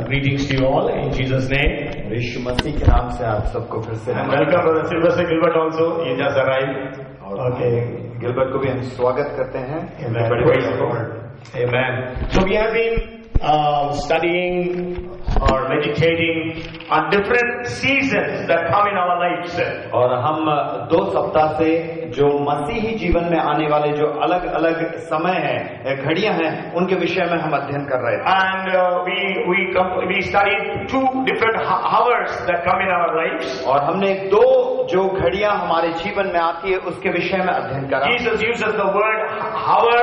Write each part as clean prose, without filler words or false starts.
Greetings to you all in Jesus' name. यीशु मसीह के नाम से आप सबको फिर से And welcome Brother Sylvester Gilbert also. He just arrived. Okay. Gilbert को भी हम स्वागत करते हैं। Amen. Praise the Lord. Amen. So we have been studying or meditating on different seasons that come in our lives. और हम 2 सप्ताह से जो मसीही जीवन में आने वाले जो अलग अलग समय हैं, घड़ियां हैं, उनके विषय में हम अध्ययन कर रहे थे। And we studied 2 different hours that come in our lives. और हमने 2 जो घड़ियां हमारे जीवन में आती है उसके विषय में अध्ययन करा। Jesus uses the word hour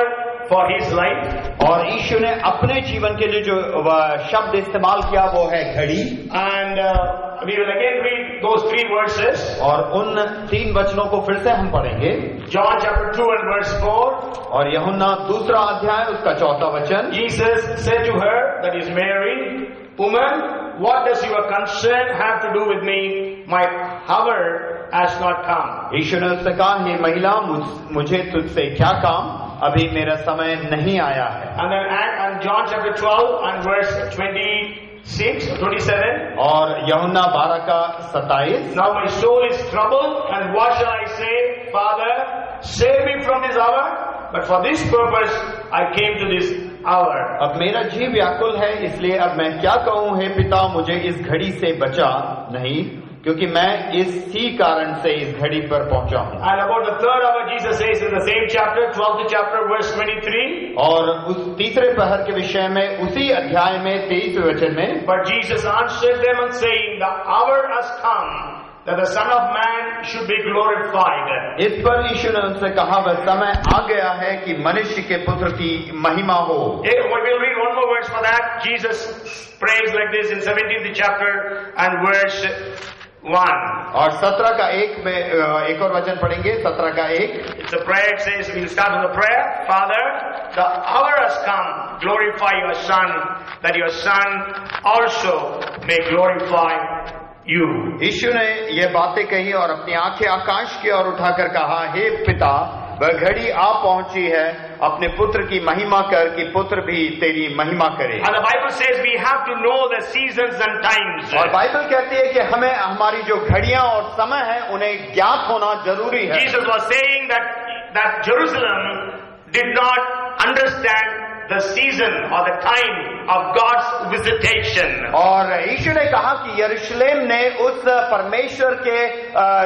for his life. और यीशु ने अपने जीवन के लिए जो शब्द इस्तेमाल किया वो है घड़ी। And we will again read those 3 verses. और उन 3 वचनों को फिर से हम पढ़ेंगे। John chapter 2 and verse 4. और यूहन्ना 2 अध्याय उसका 4 वचन। Jesus said to her, that is Mary, "Woman, what does your concern have to do with me? My hour has not come." यीशु ने उससे कहा, हे महिला, मुझे तुझसे क्या काम, अभी मेरा समय नहीं आया है। And then John chapter 12 and verse 26 or 27. और यूहन्ना 12 का 27। Now my soul is troubled, and what shall I say? Father, save me from this hour. But for this purpose I came to this hour. अब मेरा जी व्याकुल है, इसलिए अब मैं क्या कहूँ, हे पिता, मुझे इस घड़ी से बचा नहीं, क्योंकि मैं इसी कारण से इस घड़ी पर पहुंचा हूँ। And about the 3rd hour, Jesus says in the same chapter, 12th chapter, verse 23. और उस तीसरे पहर के विषय में उसी अध्याय में 23वें वचन में, But Jesus answered them and saying, the hour has come that the Son of Man should be glorified. इस पर यीशु ने उनसे कहा, वह समय आ गया है कि मनुष्य के पुत्र की महिमा हो। We will read one more verse for that. Jesus prays like this in 17th chapter and verse 1. और 17 का 1 में एक और वचन पढ़ेंगे। 17 का 1। It's a prayer. It says, we'll start with the prayer. Father, the hour has come. Glorify your Son, that your Son also may glorify you. यीशु ने ये बातें कही और अपनी आंखें आकाश की ओर उठाकर कहा, हे पिता, वह घड़ी आ पहुंची है, अपने पुत्र की महिमा कर कि पुत्र भी तेरी महिमा करे। And the Bible says we have to know the seasons and times. और बाइबल कहती है कि हमें हमारी जो घड़ियां और समय है उन्हें ज्ञात होना जरूरी है। Jesus was saying that Jerusalem did not understand the season or the time of God's visitation. और यीशु ने कहा कि यरूशलेम ने उस परमेश्वर के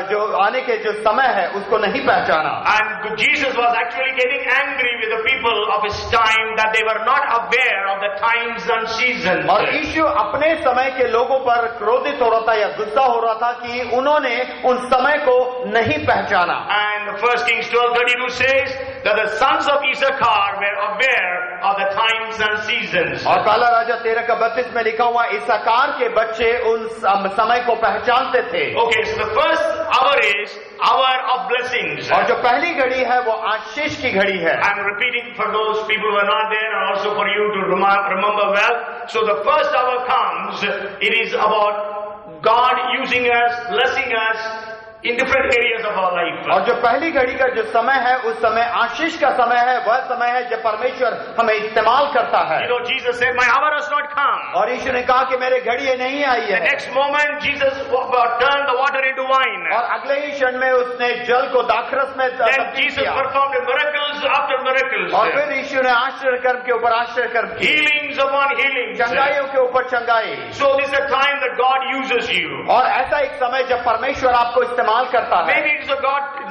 जो आने के जो समय है उसको नहीं पहचाना। And Jesus was actually getting angry with the people of his time that they were not aware of the times and seasons. और यीशु अपने समय के लोगों पर क्रोधित हो रहा था या गुस्सा हो रहा था कि उन्होंने उन समय को नहीं पहचाना। And 1 Kings 12:32 says that the sons of Issachar were aware of the times and seasons. और पहला राजा 13:32 में लिखा हुआ, इस्साकार के बच्चे उन समय को पहचानते थे। Okay, so the first hour is hour of blessings. और जो पहली घड़ी है वो आशीष की घड़ी है। I'm repeating for those people who are not there and also for you to remember well. So the first hour comes, it is about God using us, blessing us in different areas of our life. और जो पहली घड़ी का जो समय है उस समय आशीष का समय है, वह समय है जब परमेश्वर हमें इस्तेमाल करता है। You know, Jesus said, my hour has not come. और यीशु ने कहा कि मेरे घड़ी नहीं आई The है। next moment, Jesus turned the water into wine. और अगले ही क्षण में उसने जल को दाखरस में Then तब्दील Jesus किया। performed miracles after miracles. और फिर यीशु ने आश्चर्य कर्म के ऊपर आश्चर्य कर्म किए, Healings upon healings. चंगाइयों के ऊपर चंगाई। So this is a time that God uses you. और ऐसा एक समय जब परमेश्वर आपको इस्तेमाल करता है। Maybe it's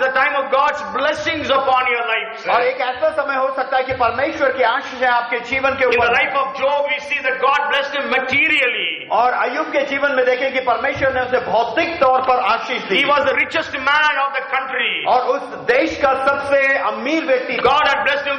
the time of God's blessings upon your life. और एक ऐसा समय हो सकता है कि परमेश्वर की आशीष है आपके जीवन के In the ऊपर। life of Job, we see that God blessed him materially. और अय्यूब के जीवन में देखें कि परमेश्वर ने उसे भौतिक तौर पर आशीष दी। He was the richest man of the country. और उस देश का सबसे अमीर व्यक्ति, God had blessed him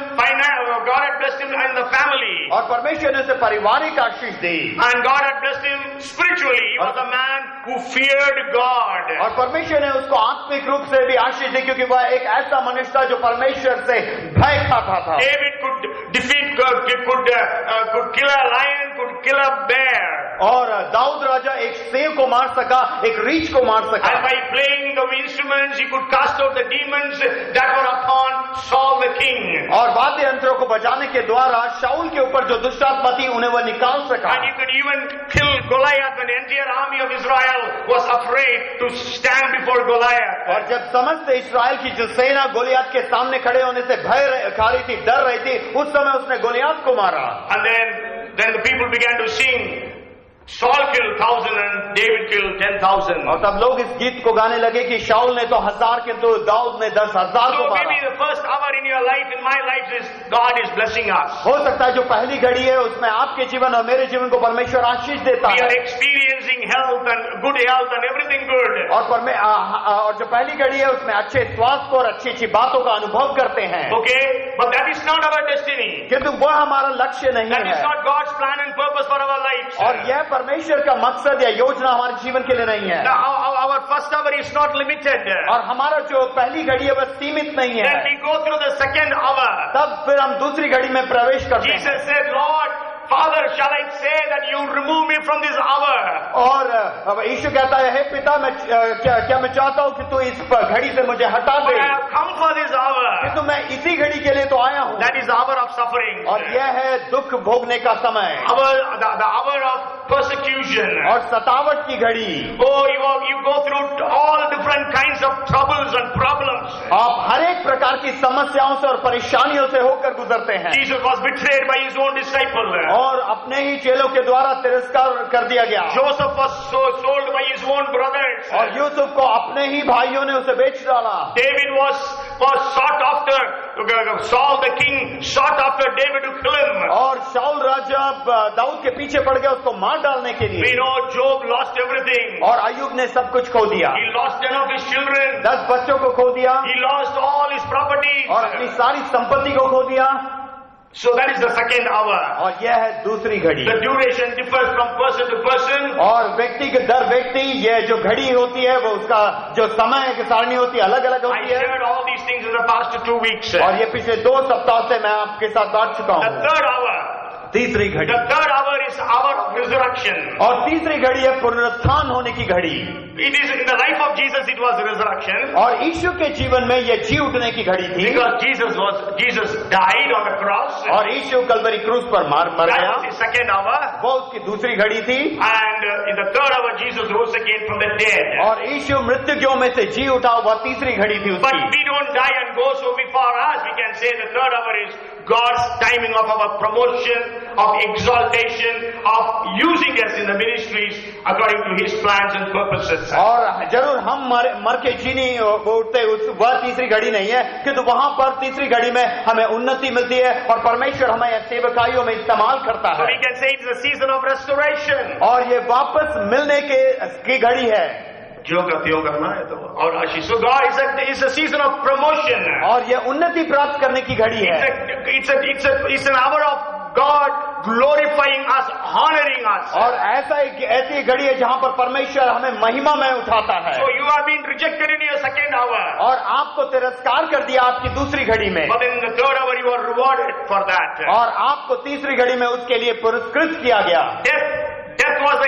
God had blessed him in the family. और परमेश्वर ने उसे पारिवारिक आशीष दी। And God had blessed him spiritually. He was a man who feared God. और परमेश्वर ने उसको आत्मिक रूप से भी आशीष दी, क्योंकि वह एक ऐसा मनुष्य था जो परमेश्वर से भय खाता था। David could defeat, could kill a lion, could kill a bear. और दाऊद राजा एक सेव को मार सका, एक रीछ को मार सका, And by playing the instruments, he could cast out the demons that were upon Saul the king. और वाद्य यंत्रों को बजाने के द्वारा शाऊल के ऊपर जो दुष्टात्मा थी उन्हें वह निकाल सका। And you could even kill Goliath when the entire army of Israel was afraid to stand before Goliath. और जब समस्त इस्राएल की जो सेना गोलियात के सामने खड़े होने से भय खा रही थी, डर रही थी, उस समय उसने गोलियात को मारा। And then the people began to sing, Saul killed 1,000 and David killed 10,000. और तब लोग इस गीत को गाने लगे कि शाऊल ने तो 1000 किंतु दाऊद ने 10,000 को So मारा। maybe the first hour in your life, in my life, is God is blessing us. हो सकता है जो पहली घड़ी है उसमें आपके जीवन और मेरे जीवन को परमेश्वर आशीष देता We है, are experiencing health and good health and everything good. और जो पहली घड़ी है उसमें अच्छे स्वास्थ्य और अच्छी अच्छी बातों का अनुभव करते हैं, Okay? But that is not our destiny. किंतु वह हमारा लक्ष्य नहीं That is है not God's plan and purpose for our lives. और यह परमेश्वर का मकसद या योजना हमारे जीवन के लिए नहीं है। Our first hour is not limited. और हमारा जो पहली घड़ी है वह सीमित नहीं है। Then we go through the second hour. तब फिर हम दूसरी घड़ी में प्रवेश करते हैं। Jesus said, Lord, Father, shall I say that you remove me from this hour? और अब यीशु कहता है, हे पिता, मैं क्या मैं चाहता हूँ कि तू इस घड़ी से मुझे हटा But they, I have come for this hour. किंतु मैं इसी घड़ी के लिए तो आया हूँ। That is the hour of suffering. और यह है दुख भोगने का समय The hour of persecution. और सतावट की घड़ी। Oh, you go through all different kinds of troubles and problems. आप हर एक प्रकार की समस्याओं से और परेशानियों से होकर गुजरते हैं। Jesus was betrayed by his own disciple. और अपने ही चेलों के द्वारा तिरस्कार कर दिया गया। Joseph was sold by his own brothers. और यूसुफ को अपने ही भाइयों ने उसे बेच डाला। David was sought after. Saul the king sought after David to kill him. और शाऊल राजा दाऊद के पीछे पड़ गया उसको मार डालने के We लिए। know Job lost everything. और अय्यूब ने सब कुछ खो दिया, He lost 10 of his children. 10 बच्चों को खो दिया He lost all his properties. और अपनी सारी संपत्ति को खो दिया। So that is the second hour. और यह है दूसरी घड़ी। The duration differs from person to person. और व्यक्ति के दर व्यक्ति यह जो घड़ी होती है वो उसका जो समय की सारणी होती है अलग अलग I होती है। shared all these things in the past 2 weeks. और ये पिछले 2 सप्ताह से मैं आपके साथ बांट चुका The हूँ। third hour. तीसरी घड़ी। The third hour is hour of resurrection. और तीसरी घड़ी है पुनरुत्थान होने की घड़ी। It is in the life of Jesus it was resurrection. और यीशु के जीवन में यह जी उठने की घड़ी थी, Because Jesus died on the cross. और यीशु कल्वरी क्रूस पर मर That गया, was the second hour. वो उसकी दूसरी घड़ी थी। And in the third hour Jesus rose again from the dead. और यीशु मृत्युओं में से जी उठा, वह तीसरी घड़ी थी But उसकी। we don't die and go so before us. We can say the third hour is God's timing of our promotion, of exaltation, of using us in the ministries according to His plans and purposes. और जरूर हम मर के जीनी उठते वह तीसरी घड़ी नहीं है, किंतु वहां पर तीसरी घड़ी में हमें उन्नति मिलती है और परमेश्वर हमें सेवकाइयों में इस्तेमाल करता So है। we can say it's a season of restoration. और ये वापस मिलने की घड़ी है। जो करना है तो और आशीष. So God is a season of promotion. और ये उन्नति प्राप्त करने की घड़ी है। It's an hour of God glorifying us, honoring us. और ऐसी घड़ी है जहां पर परमेश्वर हमें महिमा में उठाता है। So you have been rejected in your second hour. और आपको तिरस्कार कर दिया आपकी दूसरी घड़ी में, But in the third hour you are rewarded for that. और आपको तीसरी घड़ी में उसके लिए पुरस्कृत किया गया। Death was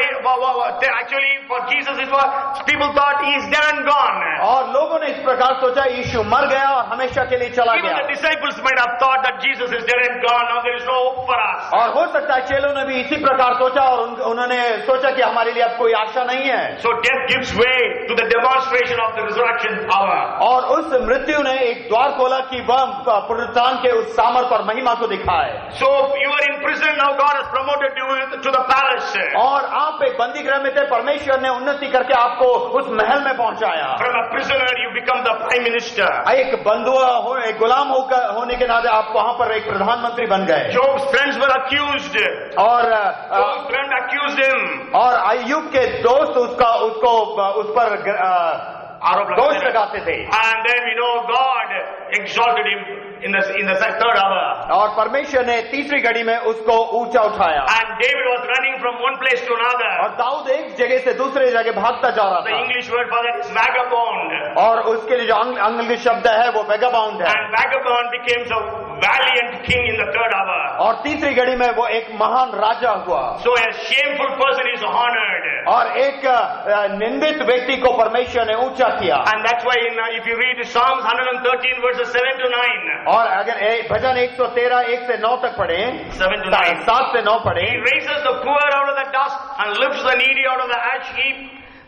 actually for Jesus it was, people thought he is dead and gone. और लोगों ने इस प्रकार सोचा यीशु मर गया और हमेशा के लिए चला Even गया। the disciples might have thought that Jesus is dead and gone, now there is no hope for us. और हो सकता है चेलों ने भी इसी प्रकार सोचा और उन्होंने सोचा कि हमारे लिए अब कोई आशा नहीं है। So death gives way to the demonstration of the resurrection power. और उस मृत्यु ने एक द्वार खोला कि वह पुनरुत्थान के उस सामर्थ और महिमा को दिखाए। So you are in prison, now God has promoted you to the palace. और आप एक बंदी गृह में थे, परमेश्वर ने उन्नति करके आपको उस महल में पहुंचाया। From a prisoner you become the prime minister. एक एक गुलाम होने के नाते आप वहां पर एक प्रधानमंत्री बन गए। Job's friends were accused. और Job's friend accused him. और अय्यूब के दोस्त उसको उस पर दोष लगाते थे। And then we know God exalted him in the third hour. और परमेश्वर ने तीसरी घड़ी में उसको ऊंचा उठाया। And David was running from one place to another. और दाऊद एक जगह से दूसरे जगह भागता जा रहा The था। English word for that is vagabond. और उसके लिए जो अंग्रेजी शब्द है वो वेगाबाउंड है। And vagabond becomes a valiant king in the third hour. और तीसरी घड़ी में वो एक महान राजा हुआ, So a shameful person is honored. और एक निंदित व्यक्ति को परमेश्वर ने ऊंचा किया. And that's why if you read Psalms 113 verses 7 to 9, और अगर भजन 113 1 से 9 तक पढ़े, 7 to 9, 7 से 9 पढ़े, He raises the poor out of the dust and lifts the needy out of the ash heap,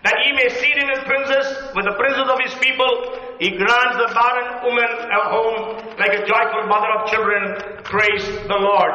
that he may seat in his princes with the princes of his people. He grants the barren woman a home like a joyful mother of children. Praise the Lord.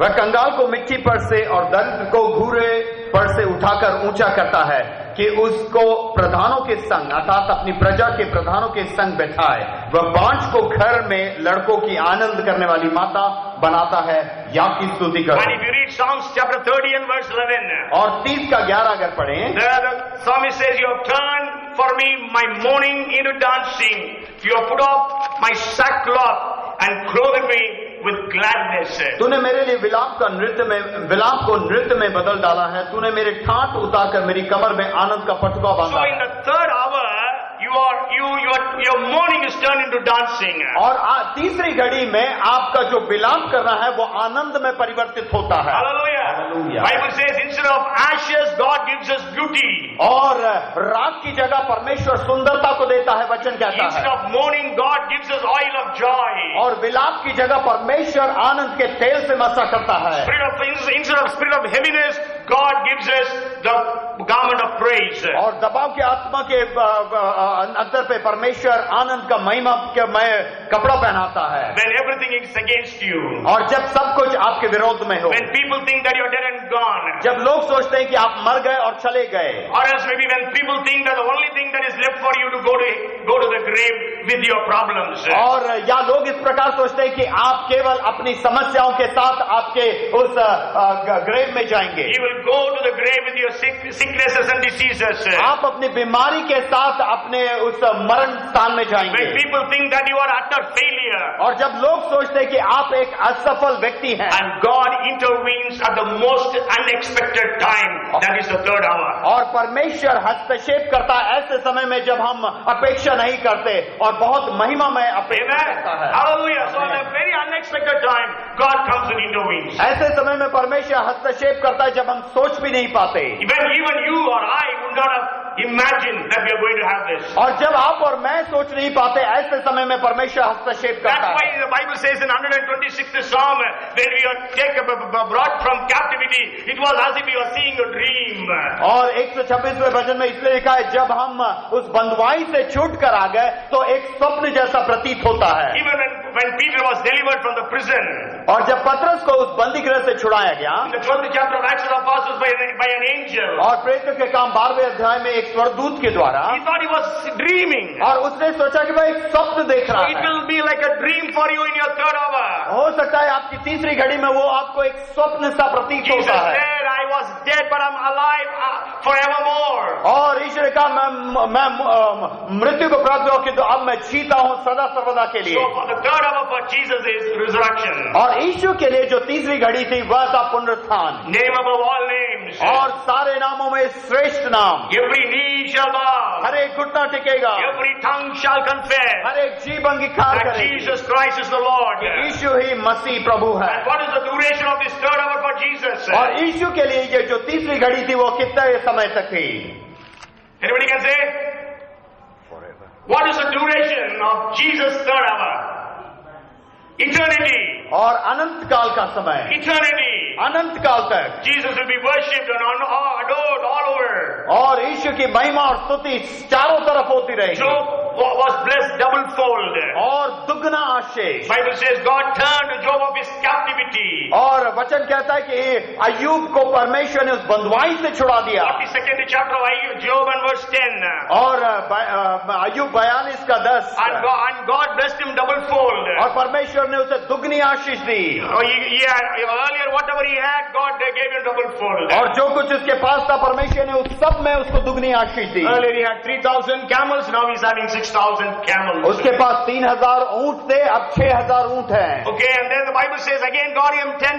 वह कंगाल को मिट्टी पर से और दरिद्र को घूरे पर से उठाकर ऊंचा करता है कि उसको प्रधानों के संग अर्थात अपनी प्रजा के प्रधानों के संग बैठाए. वह बांझ को घर में लड़कों की आनंद करने वाली माता बनाता है. या की स्तुति And करो. if you read Psalms chapter 30 and verse 11, और 30 का 11 अगर पढ़ें, there the psalmist says, "You have turned for me my mourning into dancing. You have put off my sackcloth and clothed me with gladness." तूने मेरे लिए विलाप को नृत्य में बदल डाला है. तूने मेरे ठाट उतारकर मेरी कमर में आनंद का पटुका So बांधा in है. the third hour, your mourning is turned into dancing. और तीसरी घड़ी में आपका जो विलाप करना है वो आनंद में परिवर्तित होता है. Hallelujah. Hallelujah. Bible says instead of ashes, God gives us beauty. और राख की जगह परमेश्वर सुंदरता को देता है. वचन कहता Instead है. of mourning, God gives us oil of joy. और विलाप की जगह परमेश्वर आनंद के तेल से मसा करता है. Instead of spirit of heaviness, God gives us the garment of praise. और दबाव के आत्मा के अंतर पे परमेश्वर आनंद का महिमा कपड़ा पहनाता है. When everything is against you. और जब सब कुछ आपके विरोध में हो, When people think that you're dead and gone. जब लोग सोचते हैं कि आप मर गए और चले गए, Or else maybe when people think that the only thing that is left for you to go to the grave with your problems. और या लोग इस प्रकार सोचते हैं कि आप केवल अपनी समस्याओं के साथ आपके उस ग्रेव में जाएंगे. You will go to the grave with your sicknesses and diseases. आप अपनी बीमारी के साथ अपने उस मरण स्थान में जाएंगे. When people think that you are utter failure. और जब लोग सोचते हैं कि आप एक असफल व्यक्ति हैं, And God intervenes at the most unexpected time. That is the third hour. और परमेश्वर हस्तक्षेप करता है ऐसे समय में जब हम अपेक्षा नहीं करते और बहुत महिमा में अपेक्षा Amen. करता है. Hallelujah. So at a very unexpected time, God comes and intervenes. ऐसे समय में परमेश्वर हस्तक्षेप करता है जब हम सोच भी नहीं पाते. When even you or I would not have imagined that we are going to have this. और जब आप और मैं सोच नहीं पाते ऐसे समय में परमेश्वर हस्तक्षेप करता That's why है. the Bible says in 126th Psalm, when we are brought from captivity, it was as if we were seeing a dream. और 126वें भजन में इसलिए लिखा है, जब हम उस बंधुआई से छूट कर आ गए तो एक स्वप्न जैसा प्रतीत होता है. Even when Peter was delivered from the prison, और जब पतरस को उस बंदी गृह से छुड़ाया गया, in the 12th chapter of Acts of the Apostles by an angel, और प्रेरितों के काम 12वें अध्याय में एक स्वर्गदूत के द्वारा, he thought he was dreaming. और उसने सोचा कि वह एक स्वप्न देख So रहा it है. will be like a dream for you in your third hour. हो सकता है आपकी तीसरी घड़ी में वो आपको एक स्वप्न सा प्रतीत Jesus होता है. said, "I was dead, but I'm alive forevermore." और ईश्वर ने कहा मैं मृत्यु को प्राप्त हो कि तो अब मैं जीता हूं सदा सर्वदा के लिए. So for the third hour for Jesus is resurrection. और यीशु के लिए जो तीसरी घड़ी थी वह था पुनरुत्थान. Name above all names. और सारे नामों में श्रेष्ठ नाम. Every knee shall bow. हर एक घुटना टिकेगा. Every tongue shall confess हर एक जीभ अंगीकार that करेगी Jesus Christ is the Lord. यीशु ही मसीह प्रभु है. And what is the duration of this third hour for Jesus? और यीशु के लिए ये जो तीसरी घड़ी थी वो कितने समय तक थी? Anybody can say? What is the duration of Jesus' third hour? Eternity. और अनंत काल का समय. Eternity. अनंत काल तक. Jesus will be worshipped and adored all over. और यीशु की महिमा और स्तुति चारों तरफ होती रहेगी. Job was blessed double fold. और दुगना आशीष. Bible says God turned Job of his captivity. और वचन कहता है कि अय्यूब को परमेश्वर ने उस बंधुआई से छुड़ा दिया. 42nd chapter of Job and verse 10. और अय्यूब 42 का 10. And God blessed him double fold. और परमेश्वर ने उसे दुगनी आशीष दी. Earlier whatever he had, God gave him double fold. और जो कुछ उसके पास था परमेश्वर ने उस सब में उसको दुगनी आशीष दी। Earlier he had 3,000 camels, now he's having 6,000 camels. उसके पास 3,000 ऊंट थे, अब 6,000 ऊंट हैं। Okay, and then the Bible says again God gave him 10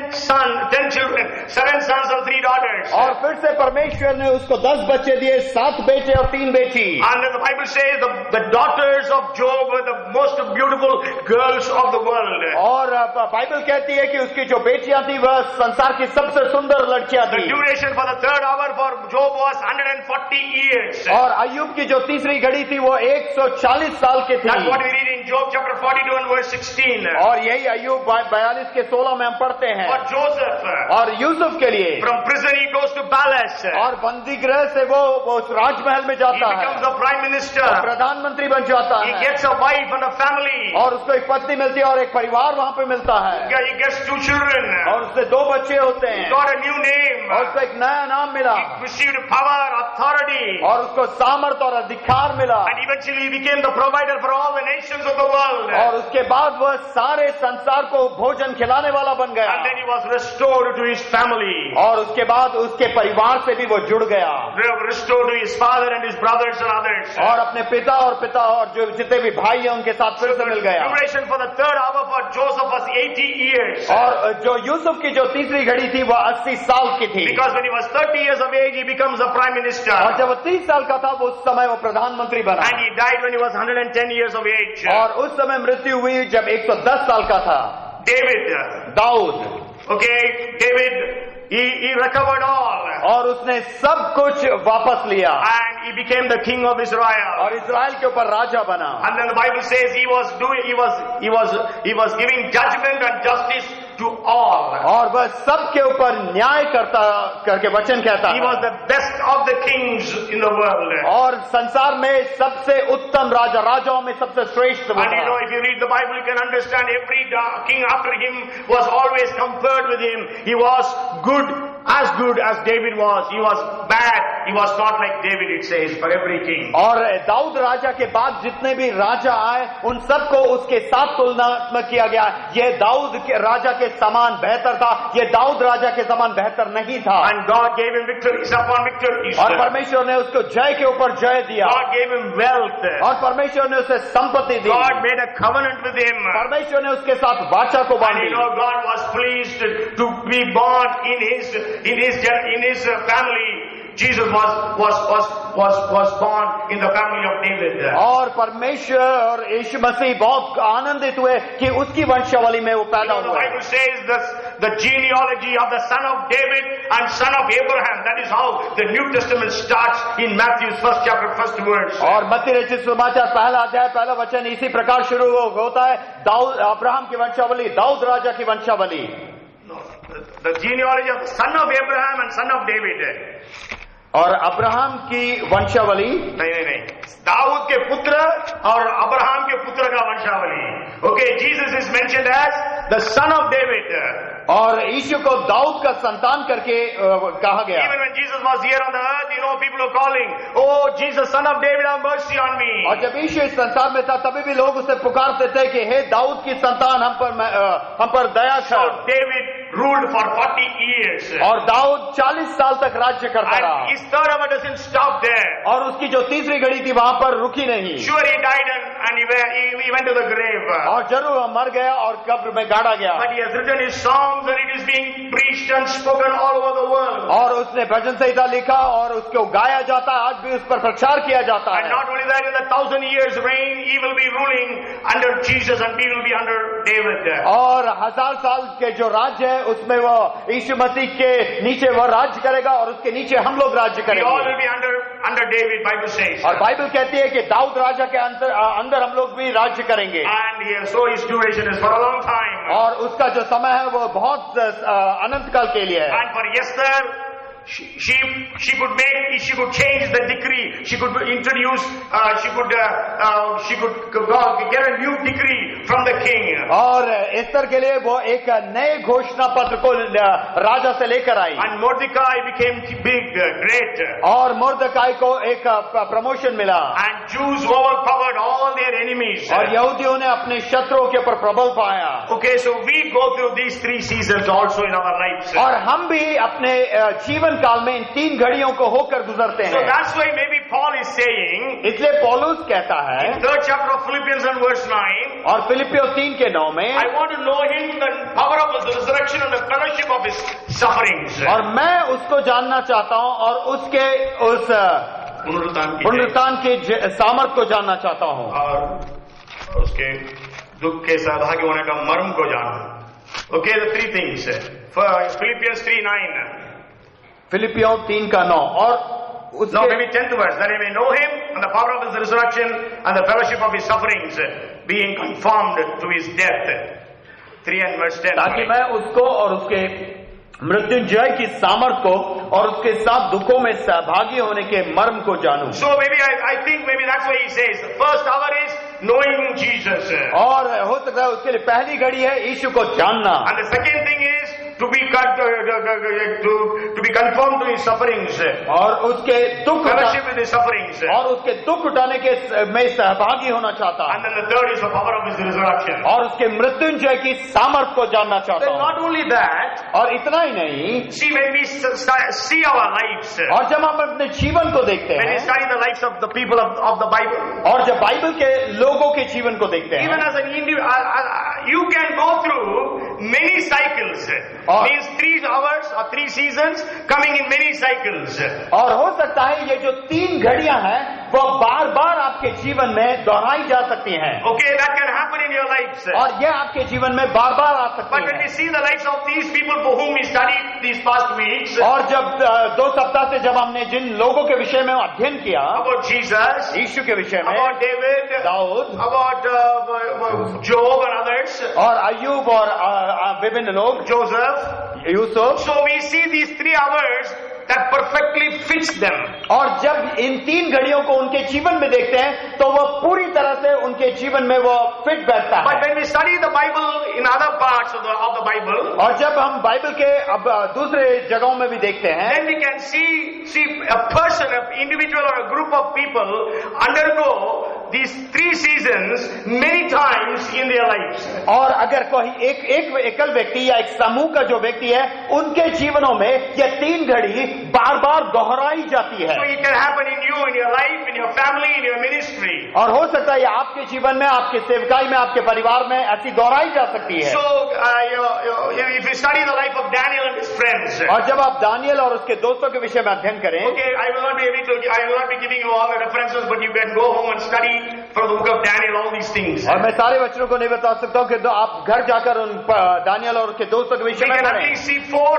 children, 7 sons and 3 daughters. और फिर से परमेश्वर ने उसको 10 बच्चे दिए, 7 बेटे और 3 बेटी। And then the Bible says the daughters of Job were the most beautiful girls of the world. और बाइबल कहती है कि उसकी जो बेटियां थी वह संसार की सबसे सुंदर लड़कियां The थी। duration for the third hour for Job was 140 years. और अय्यूब की जो तीसरी घड़ी थी वो 140 साल की थी। That's what we read in Job chapter 42 and verse 16. और यही अय्यूब 42 के 16 में हम पढ़ते हैं। For Joseph, और यूसुफ के लिए from prison he goes to palace. और बंदी गृह से वो उस राजमहल में He जाता है, becomes the prime minister. और प्रधानमंत्री बन जाता He है, gets a wife and a family. और उसको एक पत्नी मिलती है और एक परिवार वहाँ पे मिलता है, He gets 2 children. और उससे 2 बच्चे होते He हैं, got a new name. और उसको एक नया नाम मिला, He received power, authority. और उसको सामर्थ और अधिकार मिला, And eventually he became the provider for all the nations of the world. और उसके बाद वह सारे संसार को भोजन खिलाने वाला बन गया, And then he was restored to his family. और उसके बाद उसके परिवार से भी वो जुड़ गया, Restored to his father and his brothers and others. और अपने पिता और जो जितने भी भाई हैं उनके साथ फिर से मिल गया। Duration for the third hour for Joseph was 80 years. और जो यूसुफ की जो तीसरी घड़ी थी वह 80 साल की थी, Because when he was 30 years of age, he becomes a prime minister. और जब वो 30 साल का था वो उस समय वो प्रधानमंत्री बना, And he died when he was 110 years of age. और उस समय मृत्यु हुई जब 110 साल का था। David, Dawood, okay, David, he recovered all. और उसने सब कुछ वापस लिया And he became the king of Israel. और इजराइल के ऊपर राजा बना, And then the Bible says he was giving judgment and justice to all. और वह सबके ऊपर न्याय करके वचन कहता He है, was the best of the kings in the world. और संसार में सबसे उत्तम राजाओं में सबसे श्रेष्ठ वो And you know, था। if you read the Bible, you can understand every king after him was always compared with him. He was good as David was. He was bad. He was not like David, it says, for every king. और दाऊद राजा के बाद जितने भी राजा आए उन सबको उसके साथ तुलनात्मक किया गया। ये दाऊद के राजा के समान बेहतर था, ये दाऊद राजा के समान बेहतर नहीं था। And God gave him victories upon victories. और परमेश्वर ने उसको जय के ऊपर जय दिया, God gave him wealth. और परमेश्वर ने उसे संपत्ति दी, God made a covenant with him. परमेश्वर ने उसके साथ वाचा को And बांधी, you know, God was pleased to be born in his family. Jesus was born in the family of David. और परमेश्वर और यीशु मसीह बहुत आनंदित हुए कि उसकी वंशावली में वो You पैदा know, the हुआ। Bible says the genealogy of the son of David and son of Abraham. That is how the New Testament starts in Matthew's first chapter, first verse. और मत्ती रचित सुसमाचार पहला अध्याय पहला वचन इसी प्रकार शुरू होता है, दाऊद अब्राहम की वंशावली, दाऊद राजा की वंशावली। No, the genealogy of the son of Abraham and son of David. और अब्राहम की वंशावली, नहीं, दाऊद के पुत्र और अब्राहम के पुत्र का वंशावली। Okay, Jesus is mentioned as the son of David. और यीशु को दाऊद का संतान करके कहा गया। Even when Jesus was here on the earth, you know, people are calling, "Oh, Jesus, son of David, have mercy on me." और जब यीशु इस संसार में था तभी भी लोग उसे पुकारते थे कि हे दाऊद की संतान हम पर दया So कर। David ruled for 40 years. और दाऊद 40 साल तक राज्य करता And रहा, his third hour doesn't stop there. और उसकी जो तीसरी घड़ी थी वहां पर रुकी नहीं, Sure, he died and he went to the grave. और जरूर वह मर गया और कब्र में गाड़ा गया। But he has written his songs and it is being preached and spoken all over the world. और उसने भजन संहिता लिखा और उसको गाया जाता है, आज भी उस पर प्रचार किया जाता And है। not only that, in the 1,000 years reign, he will be ruling under Jesus and we will be under David. और 1000 साल के जो राज्य है उसमें वो यीशु मसीह के नीचे वह राज्य करेगा और उसके नीचे हम लोग राज्य We all will करेंगे। be under David, Bible says. और बाइबल कहती है कि दाऊद राजा के अंदर हम लोग भी राज्य करेंगे। And here, so his duration is for a long time. और उसका जो समय है वो बहुत अनंत काल के लिए है। And for Esther, she could change the decree. She could introduce. She could get a new decree from the king. और एस्तर के लिए वो एक नए घोषणा पत्र को राजा से लेकर आई, And Mordecai became big, great. और मुर्दकाई को एक प्रमोशन मिला, And Jews overpowered all their enemies. और यहूदियों ने अपने शत्रुओं के ऊपर प्रबल पाया. Okay, so we go through these 3 seasons also in our lives. और हम भी अपने जीवन काल में इन 3 घड़ियों को होकर गुजरते So हैं. that's why maybe Paul is saying इसलिए पौलुस कहता है, in 3rd chapter of Philippians and verse 9, और फिलिपियों 3:9 में, I want to know him, the power of his resurrection and the fellowship of his sufferings. और मैं उसको जानना चाहता हूं और उसके उस पुनरुत्थान के सामर्थ को जानना चाहता हूं, और उसके दुख के सहभागी होने का मर्म को जानना. Okay, the 3 things. Philippians 3:9. फिलिपियों 3:9. और Now उसके maybe 10th verse, that he may know him and the power of his resurrection and the fellowship of his sufferings, being conformed to his death. 3 and verse 10. ताकि मैं उसको और उसके मृत्युंजय की सामर्थ को और उसके साथ दुखों में सहभागी होने के मर्म को जानूं. So maybe I think maybe that's why he says the first hour is knowing Jesus. और हो सकता है उसके लिए पहली घड़ी है यीशु को जानना, And the second thing is to be conformed to his sufferings. और उसके दुख Fellowship with his sufferings. और उसके दुख उठाने के में सहभागी होना चाहता है, And then the third is the power of his resurrection. और उसके मृत्युंजय की सामर्थ को जानना चाहता Then हूं. not only that, और इतना ही नहीं, see when we see our lives, और जब हम अपने जीवन को देखते when we हैं, study the lives of the people of the Bible, और जब बाइबल के लोगों के जीवन को देखते even हैं, as an individual, you can go through many cycles. Means 3 hours or 3 seasons coming in many cycles. और हो सकता है ये जो 3 घड़ियां हैं वो बार बार आपके जीवन में दोहराई जा सकती हैं, Okay, that can happen in your lives. और यह आपके जीवन में बार बार आ सकती But when we हैं. see the lives of these people for whom we studied these past weeks, और जब 2 सप्ताह से जब हमने जिन लोगों के विषय में अध्ययन किया, about Jesus, यीशु के विषय में, about David, Dawood, about Job and others, और अय्यूब और विभिन्न लोग, Joseph. Yusuf, So we see these 3 hours that perfectly fits them. और जब इन 3 घड़ियों को उनके जीवन में देखते हैं तो वह पूरी तरह से उनके जीवन में वो फिट बैठता But है. when we study the Bible in other parts of the Bible, और जब हम बाइबल के अब दूसरे जगहों में भी देखते हैं, then we can see a person, an individual or a group of people undergo these 3 seasons many times in their lives. और अगर कोई एक एकल व्यक्ति या एक समूह का जो व्यक्ति है उनके जीवनों में यह 3 घड़ी बार बार दोहराई जाती है. So it can happen in you, in your life, in your family, in your ministry. और हो सकता है यह आपके जीवन में, आपके सेवकाई में, आपके परिवार में ऐसी दोहराई जा सकती है. So if you study the life of Daniel and his friends, और जब आप दानियल और उसके दोस्तों के विषय में अध्ययन करें, okay, I will not be giving you all the references, but you can go home and study from the book of Daniel all these things. और मैं सारे वचनों को नहीं बता सकता हूँ कि आप घर जाकर उन दानियल और उसके दोस्तों के We विषय में can at पढ़ें. least see 4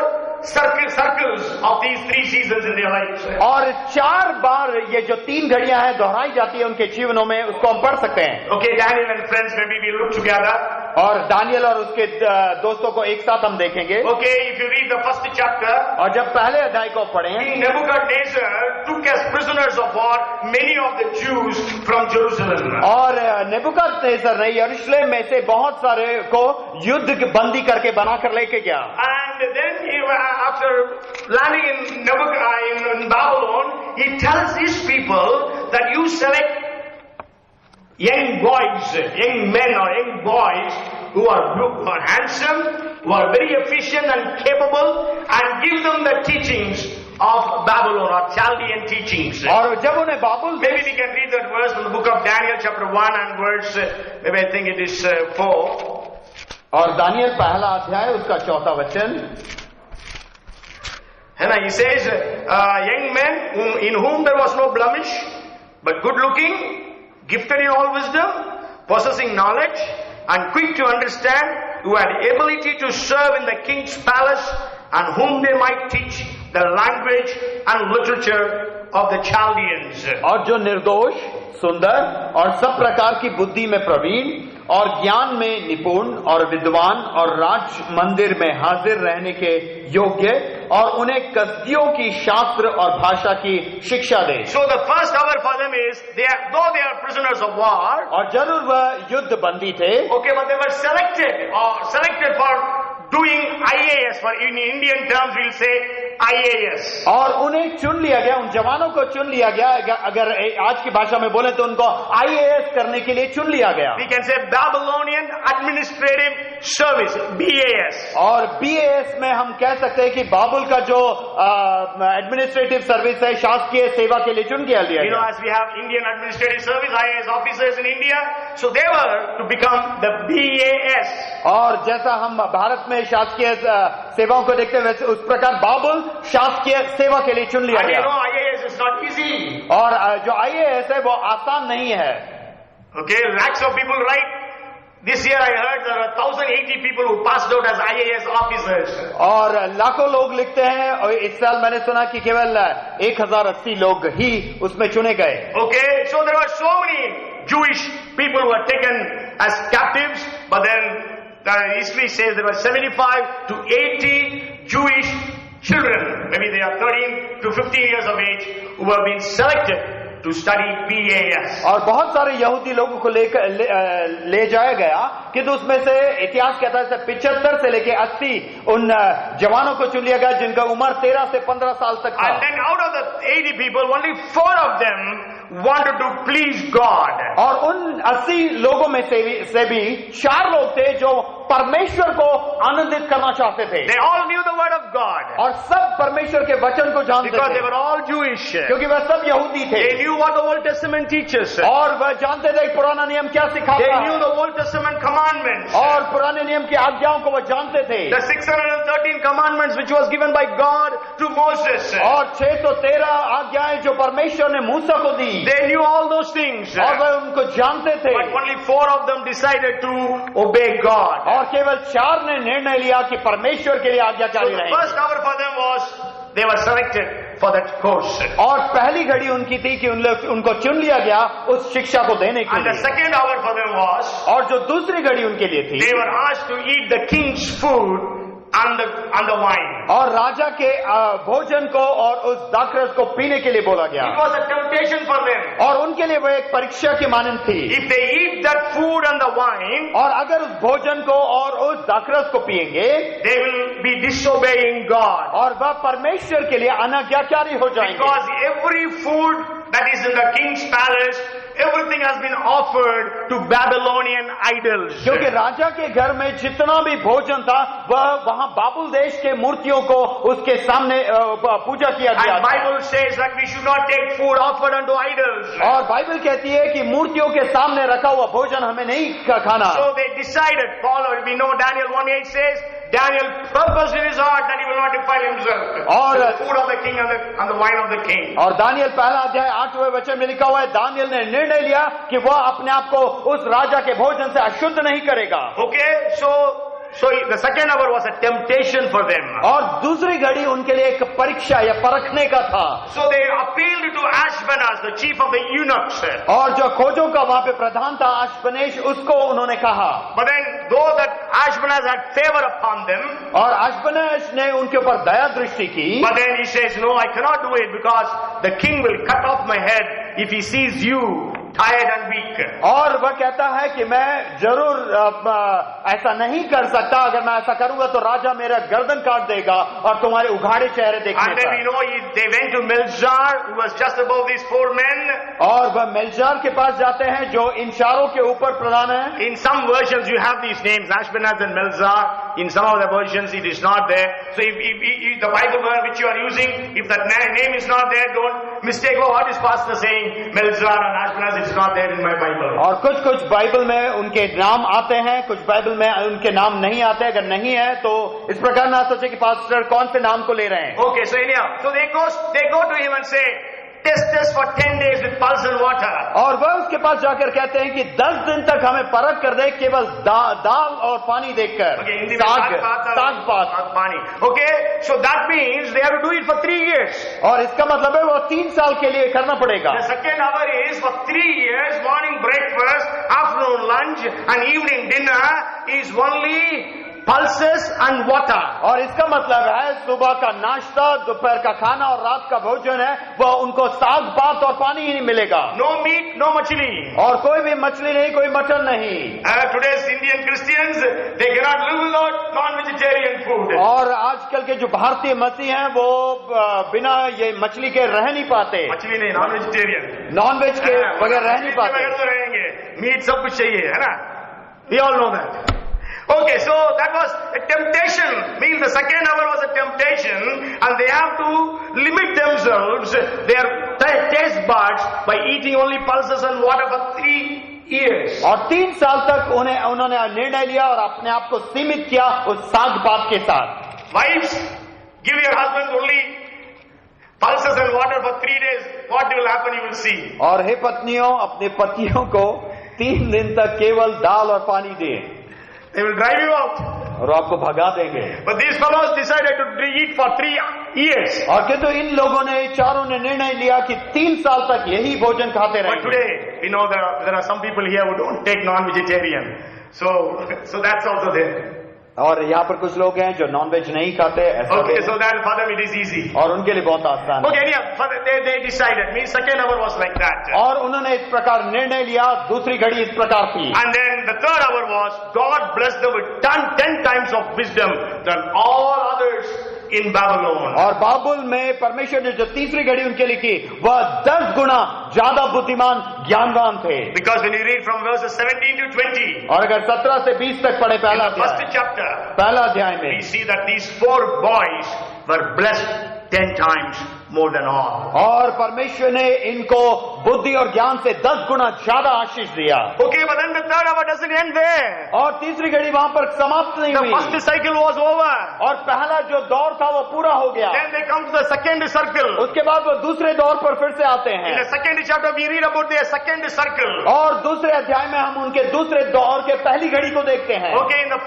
circles of these 3 seasons in their lives. और 4 बार ये जो 3 घड़ियां हैं दोहराई जाती है उनके जीवनों में, उसको हम पढ़ सकते हैं. Okay, Daniel and friends, maybe we look together. और दानियल और उसके दोस्तों को एक साथ हम देखेंगे. Okay, if you read the first chapter, और जब पहले अध्याय को पढ़ें, King Nebuchadnezzar took as prisoners of war many of the Jews from Jerusalem. और नेबुकदनेस्सर ने यरूशलेम में से बहुत सारे को युद्ध के बंदी करके बनाकर लेके गया. And then after landing in Babylon, he tells his people that you select young boys, young men or young boys who are handsome, who are very efficient and capable, and give them the teachings of Babylon or Chaldean teachings. और जब उन्हें बाबुल Maybe we can read that verse from the book of Daniel chapter 1 and verse, maybe I think it is 4. और Daniel पहला अध्याय उसका 4था वचन, And he says, young men in whom there was no blemish, but good looking, gifted in all wisdom, possessing knowledge, and quick to understand, who had ability to serve in the king's palace, and whom they might teach the language and literature of the Chaldeans. और जो निर्दोष, सुंदर और सब प्रकार की बुद्धि में प्रवीण और ज्ञान में निपुण और विद्वान और राज मंदिर में हाजिर रहने के योग्य और उन्हें कसदियों की शास्त्र और भाषा की शिक्षा दे। So the first hour for them is, though they are prisoners of war, और जरूर वह युद्ध बंदी थे, okay, but they were selected for doing IAS, for in Indian terms we'll say IAS. और उन्हें चुन लिया गया, उन जवानों को चुन लिया गया, अगर आज की भाषा में बोले तो उनको IAS करने के लिए चुन लिया गया। We can say Babylonian Administrative Service, BAS. और BAS में हम कह सकते हैं कि बाबुल का जो एडमिनिस्ट्रेटिव सर्विस है, शासकीय सेवा के लिए चुन लिया You know, गया। as we have Indian Administrative Service, IAS officers in India, so they were to become the BAS. और जैसा हम भारत में शासकीय सेवाओं को देखते हैं, वैसे उस प्रकार बाबुल शासकीय सेवा के लिए चुन लिया And you गया। know, IAS is not easy. और जो IAS है वो आसान नहीं है। Okay, lakhs of people write. This year I heard there are 1,080 people who passed out as IAS officers. और लाखों लोग लिखते हैं, और इस साल मैंने सुना कि केवल 1080 लोग ही उसमें चुने गए। Okay, so there were so many Jewish people who were taken as captives, but then the history says there were 75 to 80 Jewish children, maybe they are 13 to 15 years of age, who have been selected to study BAS. और बहुत सारे यहूदी लोगों को ले जाया गया, किंतु उसमें से इतिहास कहता है 75 से लेके 80 उन जवानों को चुन लिया गया जिनका उम्र 13 से 15 साल तक था। And then out of the 80 people, only 4 of them wanted to please God. और उन 80 लोगों में से भी 4 लोग थे जो परमेश्वर को आनंदित करना चाहते थे। They all knew the word of God और सब परमेश्वर के वचन को जानते because they थे, were all Jewish. क्योंकि वह सब यहूदी थे। They knew what the Old Testament teaches. और वह जानते थे पुराना नियम क्या They सिखाता knew है, the Old Testament commandments. और पुराने नियम की आज्ञाओं को वह जानते थे। The 613 commandments which was given by God to Moses. और 613 आज्ञाएं जो परमेश्वर ने मूसा को दी, They knew all those things. और वह उनको जानते थे। But only 4 of them decided to obey God. और केवल 4 ने निर्णय लिया कि परमेश्वर के लिए So आज्ञाकारी the रहेंगे। first hour for them was they were selected for that course. और पहली घड़ी उनकी थी कि उनको चुन लिया गया उस शिक्षा को देने के And the लिए। second hour for them was और जो दूसरी घड़ी उनके लिए थी, they were asked to eat the king's food and the wine. और राजा के भोजन को और उस दाखरस को पीने के लिए बोला It गया, was a temptation for them. और उनके लिए वह एक परीक्षा की मानंद थी। If they eat that food and the wine, और अगर उस भोजन को और उस दाखरस को पिएंगे, they will be disobeying God. और वह परमेश्वर के लिए अनाज्ञाकारी हो जाएंगे। Because every food that is in the king's palace, everything has been offered to Babylonian idols. क्योंकि राजा के घर में जितना भी भोजन था वह वहां बाबुल देश के मूर्तियों को उसके सामने पूजा किया गया And था। Bible says that we should not take food offered unto idols. और बाइबल कहती है कि मूर्तियों के सामने रखा हुआ भोजन हमें नहीं खाना। So they decided, we know Daniel 1:8 says, Daniel purposed in his heart that he will not defile himself. और with the food of the king and the wine of the king. और दानियल पहला अध्याय 8वें वचन में लिखा हुआ है, Daniel ने निर्णय लिया कि वह अपने आप को उस राजा के भोजन से अशुद्ध नहीं करेगा। Okay, so the second hour was a temptation for them. और दूसरी घड़ी उनके लिए एक परीक्षा या परखने का था। So they appealed to Ashpenaz, the chief of the eunuchs. और जो खोजों का वहां पे प्रधान था अश्पनेश, उसको उन्होंने कहा। But then, though that Ashpenaz had favor upon them, और अश्पनेश ने उनके ऊपर दया दृष्टि की, but then he says, no, I cannot do it because the king will cut off my head if he sees you tired and weak. और वह कहता है कि मैं जरूर ऐसा नहीं कर सकता, अगर मैं ऐसा करूंगा तो राजा मेरा गर्दन काट देगा और तुम्हारे उघाड़े चेहरे देखने And then we know they went to Melzar, who was just above these 4 men. और वह मेलजार के पास जाते हैं जो इन चारों के ऊपर प्रधान है। In some versions you have these names, Ashpenaz and Melzar. In some of the versions it is not there. So if the Bible which you are using, if that name is not there, don't mistake, oh, what is pastor saying? Melzar and Ashpenaz, it's not there in my Bible. और कुछ Bible में उनके नाम आते हैं, कुछ Bible में उनके नाम नहीं आते। अगर नहीं है तो इस प्रकार ना सोचे कि पास्टर कौन से नाम को ले रहे हैं। Okay, so anyhow, so they go to him and say, test us for 10 days with pulse and water. और वह उसके पास जाकर कहते हैं कि 10 दिन तक हमें परख कर दे केवल दाल और पानी देखकर। Okay, हिंदी में साग पात पानी. Okay, so that means they have to do it for 3 years. और इसका मतलब है वो 3 साल के लिए करना पड़ेगा। The second hour is for 3 years, morning breakfast, afternoon lunch and evening dinner is only pulses and water. और इसका मतलब है सुबह का नाश्ता, दोपहर का खाना और रात का भोजन है, वह उनको साग पात और पानी ही नहीं मिलेगा। No meat, no machli. और कोई भी मछली नहीं, कोई मटन नहीं। Today's Indian Christians, they cannot live without non-vegetarian food. और आजकल के जो भारतीय मसीह हैं वो बिना ये मछली के रह नहीं पाते, मछली नहीं, non-vegetarian. नॉनवेज के बगैर रह नहीं पाते। बगैर तो रहेंगे, मीट सब कुछ चाहिए, है ना? We all know that. Okay, so that was a temptation. Means the second hour was a temptation, and they have to limit themselves, their taste buds, by eating only pulses and water for 3 years. और 3 साल तक उन्होंने निर्णय लिया और अपने आप को सीमित किया उस साग पात के साथ। Wives, give your husband only pulses and water for 3 days. What will happen, you will see. और हे पत्नियों, अपने पतियों को 3 दिन तक केवल दाल और पानी दें, They will drive you out. और आपको भगा देंगे। But these fellows decided to eat for 3 years. और किंतु इन लोगों ने, चारों ने निर्णय लिया कि 3 साल तक यही भोजन खाते But रहेंगे। today, we know there are some people here who don't take non-vegetarian. So that's also there. और यहाँ पर कुछ लोग हैं जो नॉनवेज नहीं खाते, ऐसा Okay, भी है। so that for them it is easy. और उनके लिए बहुत आसान है। Okay, anyhow, they decided. Means second hour was like that. और उन्होंने इस प्रकार निर्णय लिया, दूसरी घड़ी इस प्रकार थी। And then the third hour was, God blessed them with 10 times of wisdom than all others in Babylon. और बाबुल में परमेश्वर ने जो तीसरी घड़ी उनके लिए की, वह 10 गुना ज्यादा बुद्धिमान ज्ञानवान थे। Because when you read from verses 17 to 20, और अगर 17 से 20 तक पढ़े in the first chapter, पहला अध्याय में, we see that these 4 boys were blessed 10 times more than all. और परमेश्वर ने इनको बुद्धि और ज्ञान से 10 गुना ज्यादा आशीष दिया। Okay, but then the third hour doesn't end there. और तीसरी घड़ी वहां पर समाप्त नहीं The हुई, first cycle was over. और पहला जो दौर था वो पूरा हो गया। Then they come to the second circle. उसके बाद वो दूसरे दौर पर फिर से आते In हैं, the second chapter, we read about their second circle. और दूसरे अध्याय में हम उनके दूसरे दौर के पहली घड़ी को देखते हैं। Okay, in the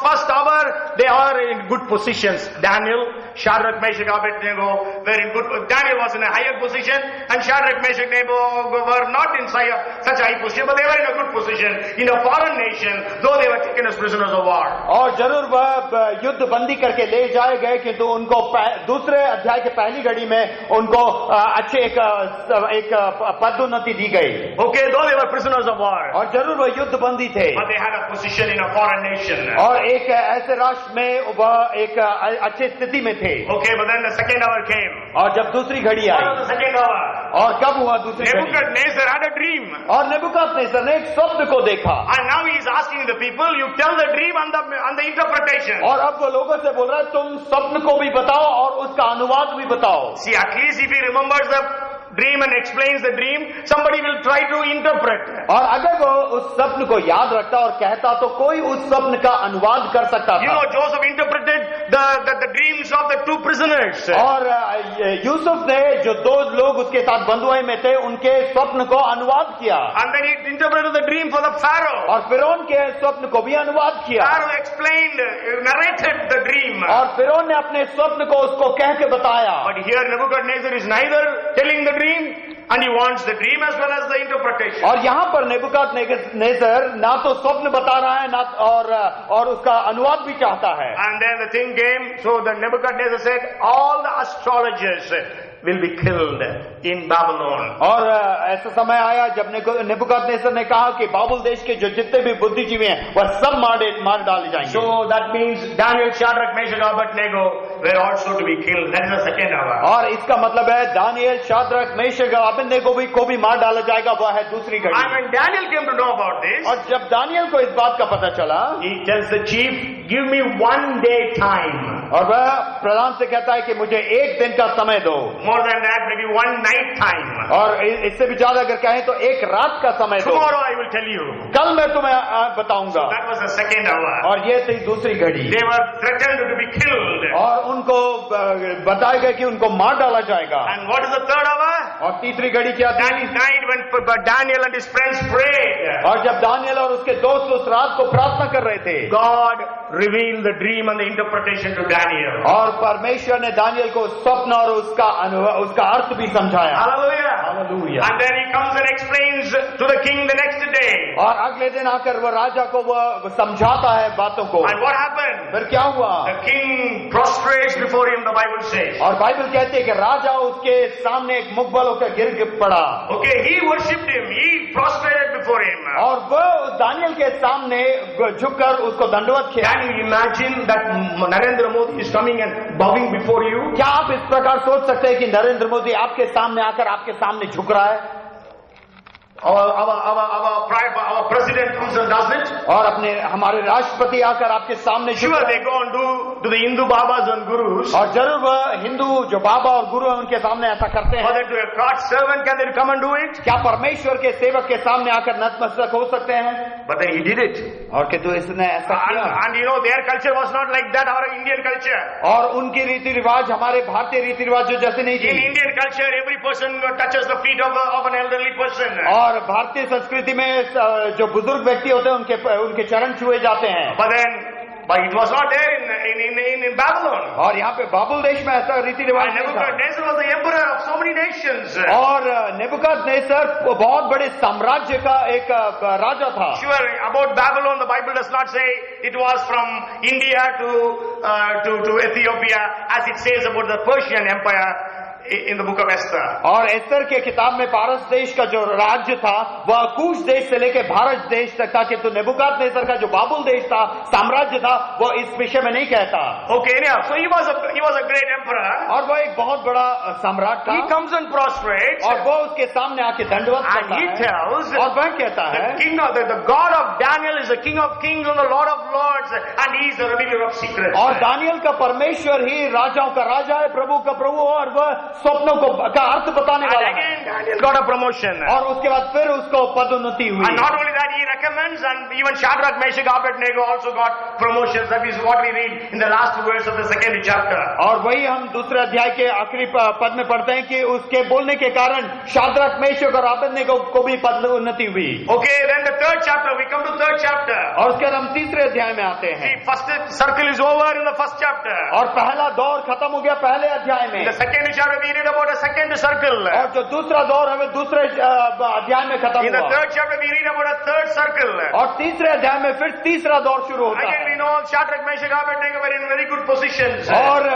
first hour, they are in good positions. Daniel, Shadrach, Meshach, Abednego were in good. Daniel was in a higher position, and Shadrach, Meshach, Abednego were not in such a high position, but they were in a good position in a foreign nation, though they were taken as prisoners of war. और जरूर वह युद्ध बंदी करके ले जाए गए, किंतु उनको दूसरे अध्याय के पहली घड़ी में उनको अच्छे एक पदोन्नति दी गई। Okay, though they were prisoners of war, और जरूर वह युद्ध बंदी थे, but they had a position in a foreign nation. और एक ऐसे राष्ट्र में वह एक अच्छी स्थिति में थे। Okay, but then the second hour came. और जब दूसरी घड़ी What I, was the second hour? और कब हुआ दूसरी घड़ी? Nebuchadnezzar had a dream. और नेबुकदनेस्सर ने एक स्वप्न को देखा, And now he is asking the people, you tell the dream and the interpretation. और अब वो लोगों से बोल रहा है, तुम स्वप्न को भी बताओ और उसका अनुवाद भी बताओ। See, at least if he remembers the dream and explains the dream, somebody will try to interpret. और अगर वो उस स्वप्न को याद रखता और कहता तो कोई उस स्वप्न का अनुवाद कर सकता You था। know, Joseph interpreted the dreams of the 2 prisoners. और यूसुफ ने जो 2 लोग उसके साथ बंधुआई में थे उनके स्वप्न को अनुवाद किया, And then he interpreted the dream for the Pharaoh. और फिरौन के स्वप्न को भी अनुवाद किया, Pharaoh explained, narrated the dream. और फिरौन ने अपने स्वप्न को उसको कह के बताया। But here Nebuchadnezzar is neither telling the dream, and he wants the dream as well as the interpretation. और यहाँ पर नेबुकदनेस्सर ना तो स्वप्न बता रहा है, ना और उसका अनुवाद भी चाहता है। And then the thing came, so the Nebuchadnezzar said, all the astrologers will be killed in Babylon. और ऐसा समय आया जब नेबुकदनेस्सर ने कहा कि बाबुल देश के जो जितने भी बुद्धिजीवी हैं वह सब मार डाले जाएंगे। So that means Daniel, Shadrach, Meshach, Abednego were also to be killed. That is the second hour. और इसका मतलब है दानियल, शाद्रक, मेशक, अबेदनेगो को भी मार डाला जाएगा, वह है दूसरी घड़ी। And when Daniel came to know about this, और जब दानियल को इस बात का पता चला, he tells the chief, give me 1 day time. और वह प्रधान से कहता है कि मुझे 1 दिन का समय दो, More than that, maybe 1 night time. और इससे भी ज्यादा अगर कहें तो 1 रात का समय दो, Tomorrow I will tell you. कल मैं तुम्हें बताऊंगा। That was the second hour. और ये थी दूसरी घड़ी, They were threatened to be killed. और उनको बताया गया कि उनको मार डाला जाएगा। And what is the third hour? और तीसरी घड़ी क्या थी? That is night when Daniel and his friends prayed. और जब दानियल और उसके दोस्त उस रात को प्रार्थना कर रहे थे, God revealed the dream and the interpretation to Daniel. और परमेश्वर ने दानियल को स्वप्न और उसका अर्थ भी समझाया। Hallelujah. Hallelujah. And then he comes and explains to the king the next day. और अगले दिन आकर वह राजा को वह समझाता है बातों को। And what happened? फिर क्या हुआ? The king prostrates before him, the Bible says. और बाइबल कहती है कि राजा उसके सामने एक मुकबल होकर गिर पड़ा। Okay, he worshipped him. He prostrated before him. और वह दानियल के सामने झुककर उसको दंडवत किया। Can you imagine that Narendra Modi is coming and bowing before you? क्या आप इस प्रकार सोच सकते हैं कि नरेंद्र मोदी आपके सामने आकर आपके सामने झुक रहा है? Our president comes and does it. और हमारे राष्ट्रपति आकर आपके सामने झुक Sure, रहा they है। go and do to the Hindu Babas and Gurus. और जरूर वह हिंदू जो बाबा और गुरु हैं उनके सामने ऐसा करते Or हैं। that to a God's servant, can they come and do it? क्या परमेश्वर के सेवक के सामने आकर नतमस्तक हो सकते हैं? But then he did it. और कि तो इसने ऐसा किया। And you know, their culture was not like that, our Indian culture. और उनकी रीति रिवाज हमारे भारतीय रीति रिवाज जो जैसे नहीं In थी। Indian culture, every person touches the feet of an elderly person. और भारतीय संस्कृति में जो बुजुर्ग व्यक्ति होते हैं उनके चरण छुए जाते हैं। But it was not there in Babylon. और यहाँ पे बाबुल देश में ऐसा रीति रिवाज And नहीं था। Nebuchadnezzar was the emperor of so many nations. और नेबुकदनेस्सर बहुत बड़े साम्राज्य का एक राजा था। Sure, about Babylon, the Bible does not say it was from India to Ethiopia, as it says about the Persian Empire in the book of Esther. और एस्तर के किताब में पारस देश का जो राज्य था वह कूश देश से लेकर भारत देश तक था, किंतु नेबुकदनेस्सर का जो बाबुल देश था साम्राज्य था वह इस विषय में नहीं कहता। Okay, anyhow, so he was a great emperor. और वह एक बहुत बड़ा सम्राट था। He comes and prostrates. और वह उसके सामने आके दंडवत And करता he है। tells और वह कहता है the God of Daniel is the King of Kings and the Lord of Lords, and he is the revealer of secrets. और दानियल का परमेश्वर ही राजाओं का राजा है, प्रभु का प्रभु, और वह स्वप्नों का अर्थ बताने And वाला है। again Daniel got a promotion. और उसके बाद फिर उसको पदोन्नति हुई। And not only that, he recommends, and even Shadrach, Meshach, Abednego also got promotions. That is what we read in the last verse of the second chapter. और वही हम दूसरे अध्याय के आखिरी पद में पढ़ते हैं कि उसके बोलने के कारण शाद्रक, मेशक और अबेदनेगो को भी पदोन्नति हुई। Okay, then the third chapter, we come to third chapter. और उसके बाद हम तीसरे अध्याय में आते हैं। See, first circle is over in the first chapter. और पहला दौर खत्म हो गया पहले अध्याय में। In the second chapter, we read about a second circle. और जो दूसरा दौर है दूसरे अध्याय में खत्म In the हुआ। third chapter, we read about a third circle. और तीसरे अध्याय में फिर तीसरा दौर शुरू होता Again, है। we know Shadrach, Meshach, Abednego were in very good positions. और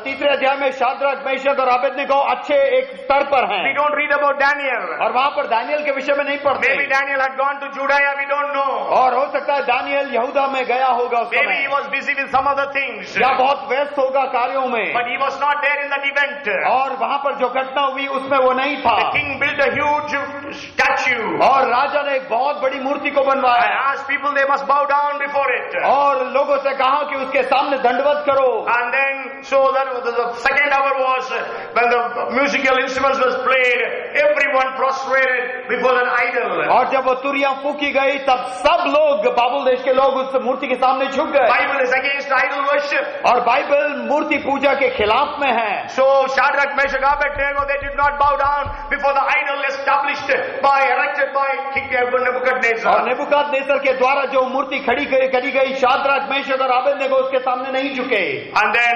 तीसरे अध्याय में शाद्रक, मेशक और अबेदनेगो अच्छे एक स्तर पर हैं। We don't read about Daniel. और वहाँ पर दानियल के विषय में नहीं पढ़ते। Maybe Daniel had gone to Judea, we don't know. और हो सकता है दानियल यहूदा में गया होगा उस Maybe समय, he was busy with some other things. या बहुत व्यस्त होगा कार्यों में। But he was not there in that event. और वहाँ पर जो घटना हुई उसमें वो नहीं था। The king built a huge statue और राजा ने एक बहुत बड़ी मूर्ति को बनवाया and asked people they must bow down before it. और लोगों से कहा कि उसके सामने दंडवत करो। And then, so that the second hour was when the musical instruments was played, everyone prostrated before an idol. और जब वो तुरियां फूकी गई तब सब लोग, बाबुल देश के लोग उस मूर्ति के सामने झुक गए। Bible is against idol worship. और बाइबल मूर्ति पूजा के खिलाफ में है। So Shadrach, Meshach, Abednego, they did not bow down before the idol established erected by King Nebuchadnezzar. और नेबुकदनेस्सर के द्वारा जो मूर्ति खड़ी करी गई, शाद्रक, मेशक और अबेदनेगो उसके सामने नहीं झुके। And then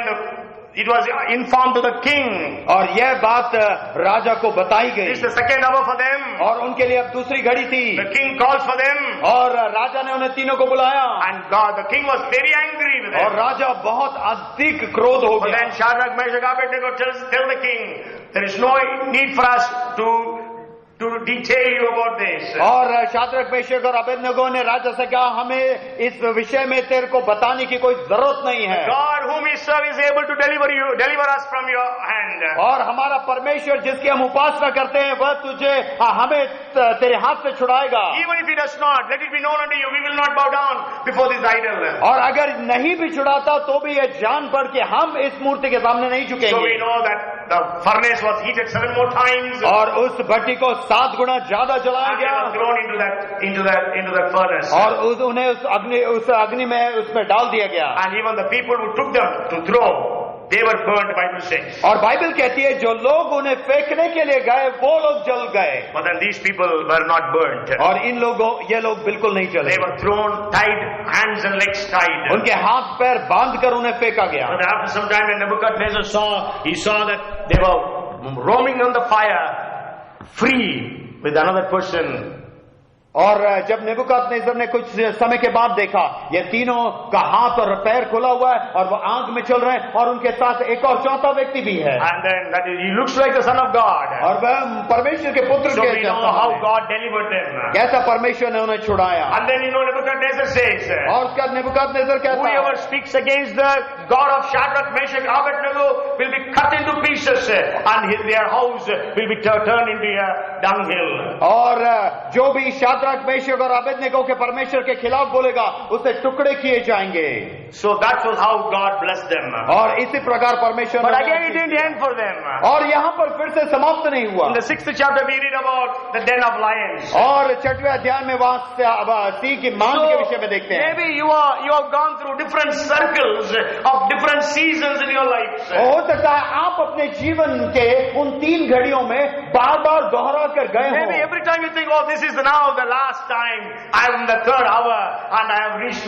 it was informed to the king. और यह बात राजा को बताई गई। This is the second hour for them. और उनके लिए अब दूसरी घड़ी थी। The king calls for them. और राजा ने उन्हें तीनों को बुलाया। And God, the king was very angry with और them. राजा बहुत अधिक क्रोध हो But गया। then Shadrach, Meshach, Abednego tell the king, there is no need for us to detail you about this. और शाद्रक, मेशक और अबेदनेगो ने राजा से कहा हमें इस विषय में तेरे को बताने की कोई जरूरत नहीं है। God whom we serve is able to deliver us from your hand. और हमारा परमेश्वर जिसकी हम उपासना करते हैं वह तुझे हमें तेरे हाथ से छुड़ाएगा। Even if he does not, let it be known unto you, we will not bow down before this idol. और अगर नहीं भी छुड़ाता तो भी यह जान पड़ के हम इस मूर्ति के सामने नहीं So we झुकेंगे। know that the furnace was heated 7 more times. और उस भट्टी को 7 गुना ज्यादा जलाया And they गया were thrown into that furnace. और उन्हें उस अग्नि में उसमें डाल दिया गया। And even the people who took them to throw, they were burnt, Bible says. और बाइबल कहती है जो लोग उन्हें फेंकने के लिए गए वो लोग जल गए, But then these people were not burnt. और ये लोग बिल्कुल नहीं जले। They were thrown, tied, hands and legs tied. उनके हाथ पैर बांध कर उन्हें फेंका गया। But after some time when Nebuchadnezzar saw that they were roaming on the fire, free with another person. और जब नेबुकदनेस्सर ने कुछ समय के बाद देखा ये तीनों का हाथ और पैर खुला हुआ है और वो आग में चल रहे हैं और उनके साथ एक और चौथा व्यक्ति भी है, And then that he looks like the son of God. और वह परमेश्वर के पुत्र So के we know how God delivered them. कैसा परमेश्वर ने उन्हें छुड़ाया। And then Nebuchadnezzar says, और उसका नेबुकदनेस्सर कहता है whoever speaks against the God of Shadrach, Meshach, Abednego will be cut into pieces, and their house will be turned into a dunghill. और जो भी शाद्रक, मेशक और अबेदनेगो के परमेश्वर के खिलाफ बोलेगा उसे टुकड़े किए जाएंगे। So that was how God blessed them. और इसी प्रकार परमेश्वर But ने again it didn't end for them. और यहाँ पर फिर से समाप्त नहीं हुआ। In the 6th chapter we read about the den of lions. और 6वें अध्याय में वहां सिंह की मांग के विषय में देखते हैं। Maybe you have gone through different circles of different seasons in your lives. हो सकता है आप अपने जीवन के उन 3 घड़ियों में बार बार दोहरा कर गए हो। Maybe every time you think, oh, this is now the last time, I am in the 3rd hour and I have reached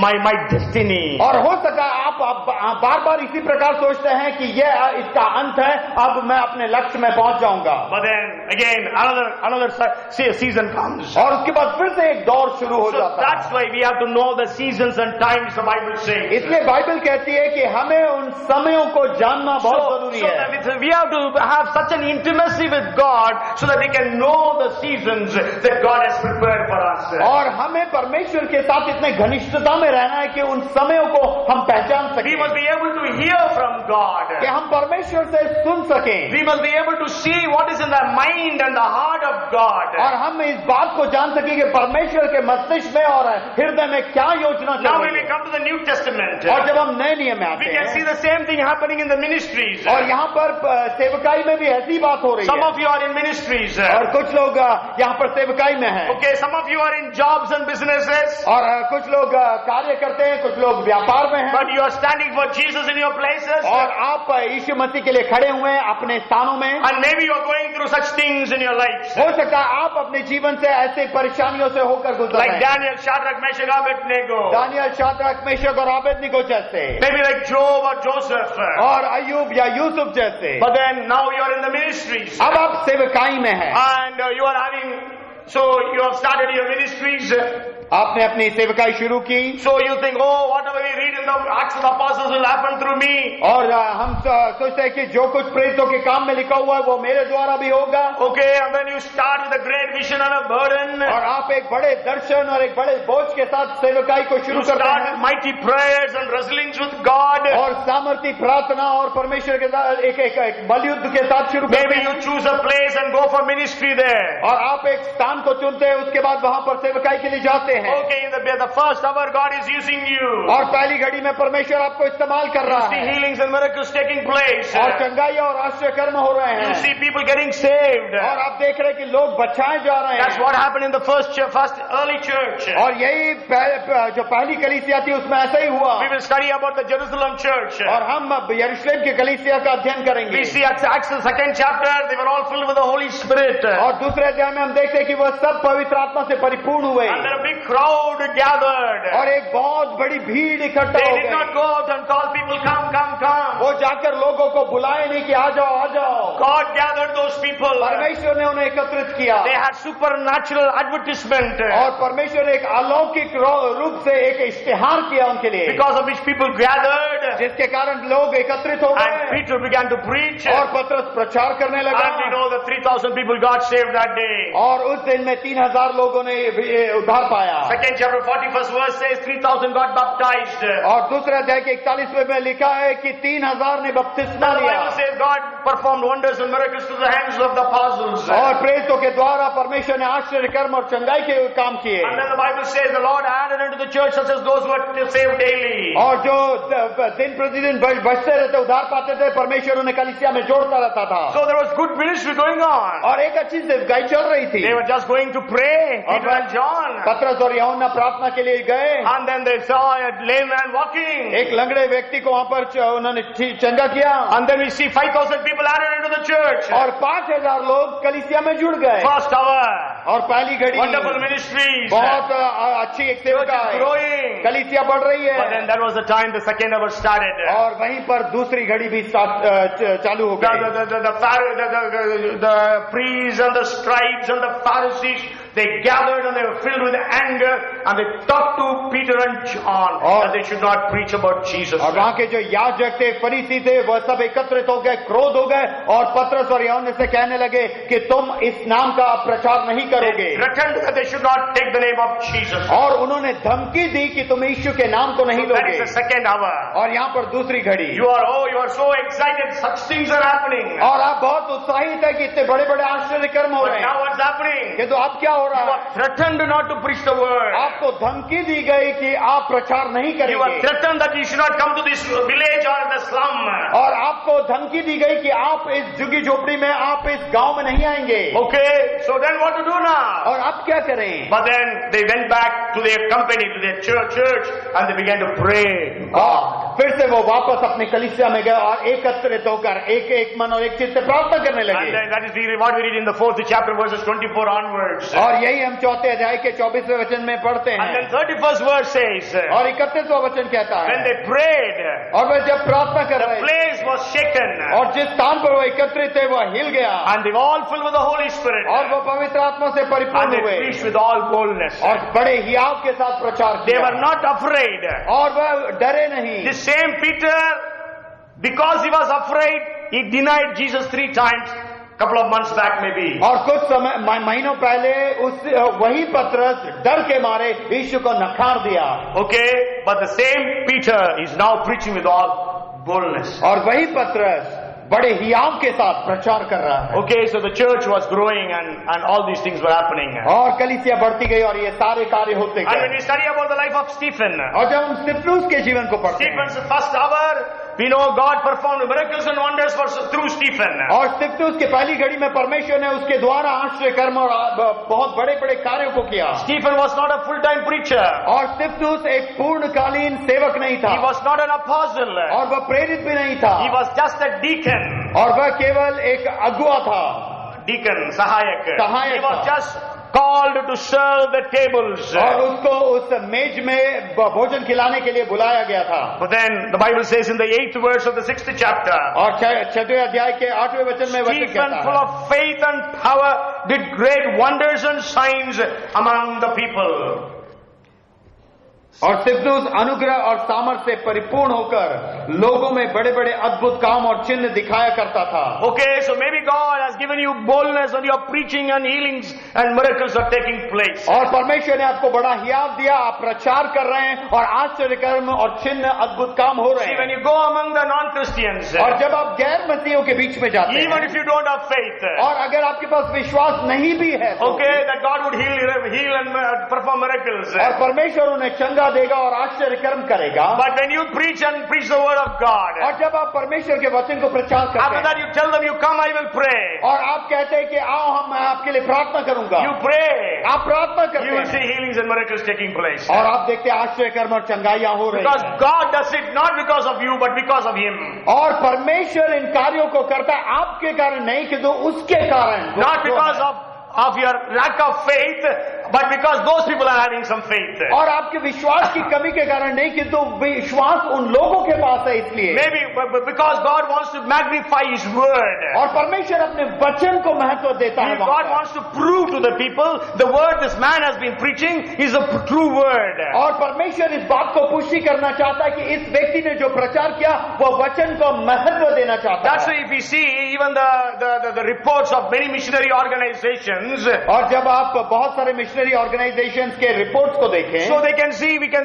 my destiny. और हो सकता है आप बार बार इसी प्रकार सोचते हैं कि ये इसका अंत है, अब मैं अपने लक्ष्य में पहुंच जाऊंगा। But then again another season comes. और उसके बाद फिर से एक दौर शुरू हो So जाता है। that's why we have to know the seasons and times, the Bible says. इसलिए बाइबल कहती है कि हमें उन समयों को जानना बहुत जरूरी So है। that we have to have such an intimacy with God so that we can know the seasons that God has prepared for us. और हमें परमेश्वर के साथ इतने घनिष्ठता में रहना है कि उन समयों को हम पहचान We सकें, must be able to hear from God. कि हम परमेश्वर से सुन सकें, We must be able to see what is in the mind and the heart of God. और हम इस बात को जान सकें कि परमेश्वर के मस्तिष्क में और हृदय में क्या योजना चल Now रही when we है। come to the New Testament, और जब हम नए नियम में we आते can see हैं the same thing happening in the ministries. और यहाँ पर सेवकाई में भी ऐसी बात हो रही Some है, of you are in ministries. और कुछ लोग यहाँ पर सेवकाई में हैं, Okay, some of you are in jobs and businesses. और कुछ लोग कार्य करते हैं, कुछ लोग व्यापार में हैं, But you are standing for Jesus in your places. और आप यीशु मसीह के लिए खड़े हुए हैं अपने स्थानों में। And maybe you are going through such things in your lives. हो सकता है आप अपने जीवन से ऐसे परेशानियों से होकर गुजर Like रहे हैं, Daniel, Shadrach, Meshach, Abednego. Daniel, Shadrach, Meshach और अबेदनिगो जैसे, Maybe like Job or Joseph. और अय्यूब या यूसुफ जैसे। But then now you are in the ministries. अब आप सेवकाई में हैं, And you are having, so you have started your ministries. आपने अपनी सेवकाई शुरू की, So you think, oh, whatever we read in the Acts of the Apostles will happen through me. और हम सोचते हैं कि जो कुछ प्रेरितों के काम में लिखा हुआ है वो मेरे द्वारा भी होगा, Okay, and then you start with a great vision and a burden. और आप एक बड़े दर्शन और एक बड़े बोझ के साथ सेवकाई को शुरू You करते start हैं, with mighty prayers and wrestlings with God. और सामर्थी प्रार्थना और परमेश्वर के साथ एक बलयुद्ध के साथ शुरू करते Maybe हैं, you choose a place and go for ministry there. और आप एक स्थान को चुनते हैं, उसके बाद वहां पर सेवकाई के लिए जाते हैं, Okay, in the first hour God is using you. और पहली घड़ी में परमेश्वर आपको इस्तेमाल कर रहा See है, healings and miracles taking place. और चंगाई और आश्चर्य कर्म हो रहे You हैं, see people getting saved. और आप देख रहे हैं कि लोग बचाए जा रहे That's हैं। what happened in the first early church. और यही जो पहली कलीसिया थी उसमें ऐसा ही हुआ, We will study about the Jerusalem church. और हम अब यरूशलेम की कलीसिया का अध्ययन करेंगे, We see Acts the 2nd chapter, they were all filled with the Holy Spirit. और दूसरे अध्याय में हम देखते हैं कि वह सब पवित्र आत्मा से परिपूर्ण हुए, And then a big crowd gathered. और एक बहुत बड़ी भीड़ इकट्ठा They हो did not गई। go out and call people, come, come, come. वो जाकर लोगों को बुलाए नहीं कि आ जाओ आ जाओ, God gathered those people. परमेश्वर ने उन्हें एकत्रित किया, They had supernatural advertisement. और परमेश्वर ने एक अलौकिक रूप से एक इश्तिहार किया उनके लिए, Because of which people gathered. जिसके कारण लोग एकत्रित हो And गए, Peter began to preach. और पतरस प्रचार करने लगा, And we know the 3,000 people got saved that day. और उस दिन में 3,000 लोगों ने उद्धार पाया। 2nd chapter 41st verse says 3,000 got baptized. और दूसरे अध्याय के 41वें में लिखा है कि 3,000 ने बपतिस्मा The लिया, Bible says God performed wonders and miracles to the hands of the apostles. और प्रेरितों के द्वारा परमेश्वर ने आश्चर्य कर्म और चंगाई के काम किए, And then the Bible says the Lord added unto the church such as those who were saved daily. और जो दिन प्रतिदिन बचते रहते उद्धार पाते थे परमेश्वर उन्हें कलीसिया में जोड़ता रहता था, So there was good ministry going on. और एक अच्छी सेवकाई चल रही थी। They were just going to pray, Peter and John. पतरस और यूहन्ना प्रार्थना के लिए गए, and then they saw a lame man walking. एक लंगड़े व्यक्ति को वहां पर उन्होंने चंगा किया, And then we see 5,000 people added into the church. और 5,000 लोग कलीसिया में जुड़ गए। First hour, और पहली घड़ी wonderful ministries. बहुत अच्छी एक Church सेवका is है, growing. कलीसिया बढ़ रही But then है, that was the time the second hour started. और वहीं पर दूसरी घड़ी भी चालू हो गई। The priests and the scribes and the Pharisees, they gathered and they were filled with anger and they talked to Peter and John that they should not preach about Jesus. और वहाँ के जो याजक थे, फरीसी थे, वह सब एकत्रित हो गए, क्रोध हो गए और पतरस और यूहन्ना से कहने लगे कि तुम इस नाम का प्रचार नहीं करोगे, They threatened that they should not take the name of Jesus. और उन्होंने धमकी दी कि तुम यीशु के नाम को नहीं That लोगे। is the second hour. और यहाँ पर दूसरी घड़ी, You are so excited, such things are happening. और आप बहुत उत्साहित है कि इतने बड़े बड़े आश्चर्य कर्म हो But रहे now हैं, what's happening? कि तो अब क्या हो You रहा है? are threatened not to preach the word. आपको धमकी दी गई कि आप प्रचार नहीं You are करेंगे, threatened that you should not come to this village or the slum. और आपको धमकी दी गई कि आप इस झुग्गी झोपड़ी में, आप इस गांव में नहीं आएंगे। Okay, so then what to do now? और अब क्या करें? But then they went back to their company, to their church, and they began to pray to God. फिर से वो वापस अपने कलीसिया में गए और एकत्रित होकर एक मन और एक चित्त से प्रार्थना करने And लगे। then that is what we read in the 4th chapter, verses 24 onwards. और यही हम 4 अध्याय के 24वें वचन में पढ़ते And then हैं। 31st verse says, और 31वां वचन कहता when है, they prayed, और वे जब प्रार्थना कर the रहे थे place was shaken, और जिस स्थान पर वो एकत्रित थे वह हिल गया, and they were all filled with the Holy Spirit, और वो पवित्र आत्मा से and परिपूर्ण they हुए preached with all boldness. और बड़े हियाव के साथ प्रचार They किया, were not afraid. और वह डरे नहीं। The same Peter, because he was afraid, he denied Jesus 3 times, couple of months back maybe. और कुछ समय महीनों पहले वही पतरस डर के मारे यीशु को नकार दिया, Okay, but the same Peter is now preaching with all boldness. और वही पतरस बड़े हियाव के साथ प्रचार कर रहा है। Okay, so the church was growing and all these things were happening. और कलीसिया बढ़ती गई और ये सारे कार्य होते And when गए। we study about the life of Stephen, और जब हम स्तिफनुस के जीवन को पढ़ते हैं, Stephen's first hour, we know God performed miracles and wonders through Stephen. और स्तिफनुस की पहली घड़ी में परमेश्वर ने उसके द्वारा आश्चर्य कर्म और बहुत बड़े बड़े कार्यों को किया। Stephen was not a full-time preacher. और स्तिफनुस एक पूर्णकालीन सेवक नहीं था, He was not an apostle. और वह प्रेरित भी नहीं था, He was just a deacon. और वह केवल एक अगुआ था, Deacon, Sahayak. Sahayak He was था। just called to serve the tables. और उसको उस मेज में भोजन खिलाने के लिए बुलाया गया था। But then the Bible says in the 8th verse of the 6th chapter, और 6वें अध्याय के 8वें वचन में वचन Stephen, कहता full है, of faith and power, did great wonders and signs among the people. और स्तिफनुस अनुग्रह और सामर्थ से परिपूर्ण होकर लोगों में बड़े बड़े अद्भुत काम और चिन्ह दिखाया करता था। Okay, so maybe God has given you boldness and your preaching and healings and miracles are taking place. और परमेश्वर ने आपको बड़ा हियाव दिया, आप प्रचार कर रहे हैं और आश्चर्य कर्म और चिन्ह अद्भुत काम हो रहे See, when हैं। you go among the non-Christians, और जब आप गैर मसीहियों के बीच में जाते even हैं, if you don't have faith, और अगर आपके पास विश्वास नहीं भी है तो, okay, that God would heal and perform miracles. और परमेश्वर उन्हें चंगा देगा और आश्चर्य कर्म करेगा। But when you preach the word of God, और जब आप परमेश्वर के वचन को प्रचार करते after हैं, that you tell them, you come, I will pray. और आप कहते हैं कि आओ मैं आपके लिए प्रार्थना करूंगा, You pray. आप प्रार्थना You करते will see हैं healings and miracles taking place. और आप देखते हैं आश्चर्य कर्म और चंगाइयां हो रही Because हैं। God does it not because of you, but because of Him. और परमेश्वर इन कार्यों को करता है आपके कारण नहीं, कि तो उसके कारण, Not because of your lack of faith, but because those people are having some faith. और आपके विश्वास की कमी के कारण नहीं, किंतु विश्वास उन लोगों के पास है इसलिए। Maybe because God wants to magnify His word. और परमेश्वर अपने वचन को महत्व देता है। God wants to prove to the people the word this man has been preaching is a true word. और परमेश्वर इस बात को पुष्टि करना चाहता है कि इस व्यक्ति ने जो प्रचार किया वह वचन को महत्व देना चाहता That's why है। if we see even the reports of many missionary organizations, और जब आप बहुत सारे मिशनरी ऑर्गेनाइजेशंस के रिपोर्ट्स को देखें, so we can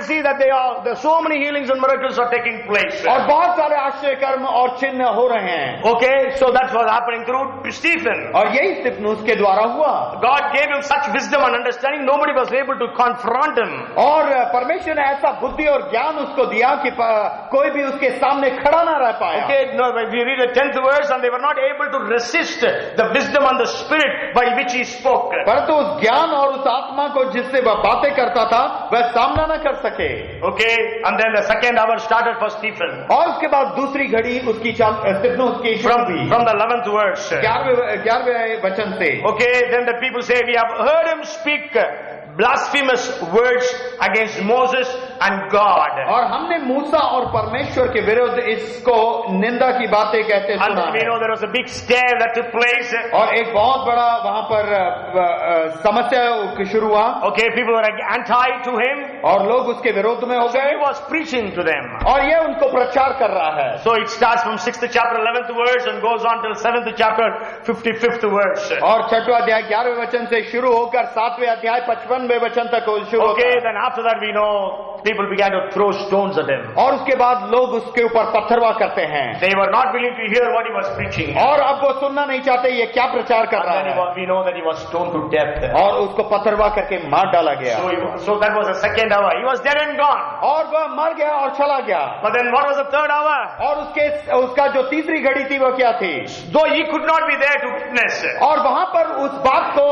see that there so many healings and miracles are taking place. और बहुत सारे आश्चर्य कर्म और चिन्ह हो रहे हैं। Okay, so that's what's happening through Stephen. और यही स्तिफनुस के द्वारा हुआ। God gave him such wisdom and understanding, nobody was able to confront him. और परमेश्वर ने ऐसा बुद्धि और ज्ञान उसको दिया कि कोई भी उसके सामने खड़ा ना रह पाया। Okay, no, we read the 10th verse, and they were not able to resist the wisdom and the spirit by which he spoke. परंतु उस ज्ञान और उस आत्मा को जिससे वह बातें करता था वह सामना न कर सके। Okay, and then the second hour started for Stephen. और उसके बाद दूसरी घड़ी उसकी स्तिफनुस की शुरू हुई From the 11th verse. 11वें वचन से। Okay, then the people say, we have heard him speak blasphemous words against Moses and God. और हमने मूसा और परमेश्वर के विरुद्ध इसको निंदा की बातें कहते And सुना we है। know there was a big stare that took place. और एक बहुत बड़ा वहां पर समस्या शुरू हुआ Okay, people were anti to him. और लोग उसके विरोध में हो So गए he was preaching to them. और ये उनको प्रचार कर रहा है। So it starts from 6th chapter 11th verse and goes on till 7th chapter 55th verse. और 6वां अध्याय 11वें वचन से शुरू होकर 7वें अध्याय 55वें वचन तक शुरू होता Okay, है। then after that we know people began to throw stones at him. और उसके बाद लोग उसके ऊपर पत्थरवा करते हैं They were not willing to hear what he was preaching. और अब वो सुनना नहीं चाहते ये क्या प्रचार कर And रहा then है। we know that he was stoned to death. और उसको पत्थरवा करके मार डाला गया So that was the second hour. He was dead and gone. और वह मर गया और चला गया। But then what was the third hour? और उसका जो तीसरी घड़ी थी वो क्या थी? Though he could not be there to witness. और वहां पर उस बात को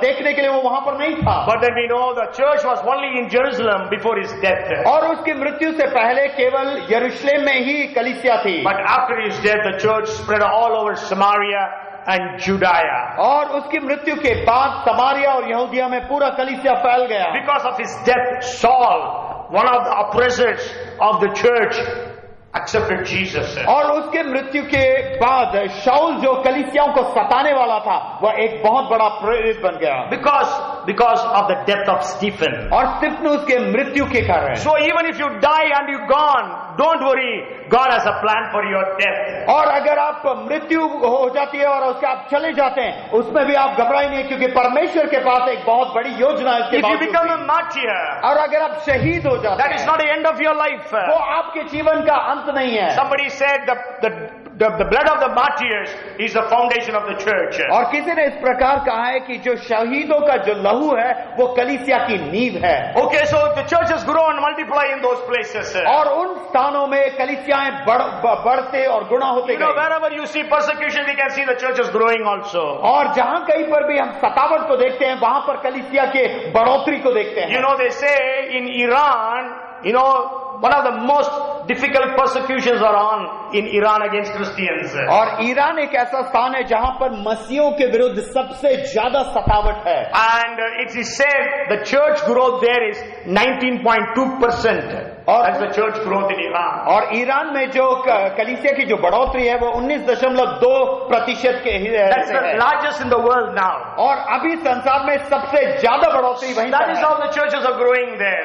देखने के लिए वो वहां पर नहीं था। But then we know the church was only in Jerusalem before his death. और उसकी मृत्यु से पहले केवल यरूशलेम में ही कलीसिया थी। But after his death, the church spread all over Samaria and Judea. और उसकी मृत्यु के बाद समारिया और यहूदिया में पूरा कलीसिया फैल गया। Because of his death, Saul, one of the oppressors of the church, accepted Jesus. और उसके मृत्यु के बाद शाऊल जो कलीसियाओं को सताने वाला था वह एक बहुत बड़ा प्रेरित बन गया। Because of the death of Stephen. और स्तिफनुस के मृत्यु के कारण। So even if you die and you gone, don't worry, God has a plan for your death. और अगर आप मृत्यु हो जाती है और उसके आप चले जाते हैं उसमें भी आप घबराए नहीं क्योंकि परमेश्वर के पास एक बहुत बड़ी योजना है इसके If you बावजूद become भी। a martyr, और अगर आप शहीद हो जाते that is हैं not the end of your life. वो आपके जीवन का अंत नहीं है। Somebody said the blood of the martyrs is the foundation of the church. और किसी ने इस प्रकार कहा है कि जो शहीदों का जो लहू है वो कलीसिया की नींव है। Okay, so the churches grow and multiply in those places. और उन स्थानों में कलीसियाएं बढ़ते और गुणा होते You know, गए। wherever you see persecution, we can see the churches growing also. और जहां कहीं पर भी हम सतावट को देखते हैं वहां पर कलीसिया के बढ़ोतरी को देखते हैं। You know, they say in Iran, you know, one of the most difficult persecutions are on in Iran against Christians. और ईरान एक ऐसा स्थान है जहां पर मसीहों के विरुद्ध सबसे ज्यादा सतावट है। And it is said the church growth there is 19.2%. That's the church growth in Iran. और ईरान में जो कलीसिया की जो बढ़ोतरी है वो 19.2% के That's the है। largest in the world now. और अभी संसार में सबसे ज्यादा बढ़ोतरी वहीं That पर is है। how the churches are growing there.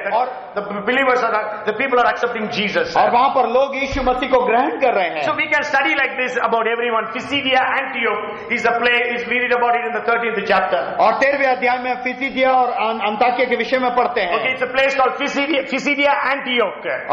The believers the people are accepting Jesus. और वहां पर लोग यीशु मसीह को ग्रहण कर रहे हैं। So we can study like this about everyone. Pisidia, Antioch is a place. We read about it in the 13th chapter. और 13वें अध्याय में फिसिदिया और अंताकिया के विषय में पढ़ते हैं। Okay, it's a place called Pisidia, Antioch.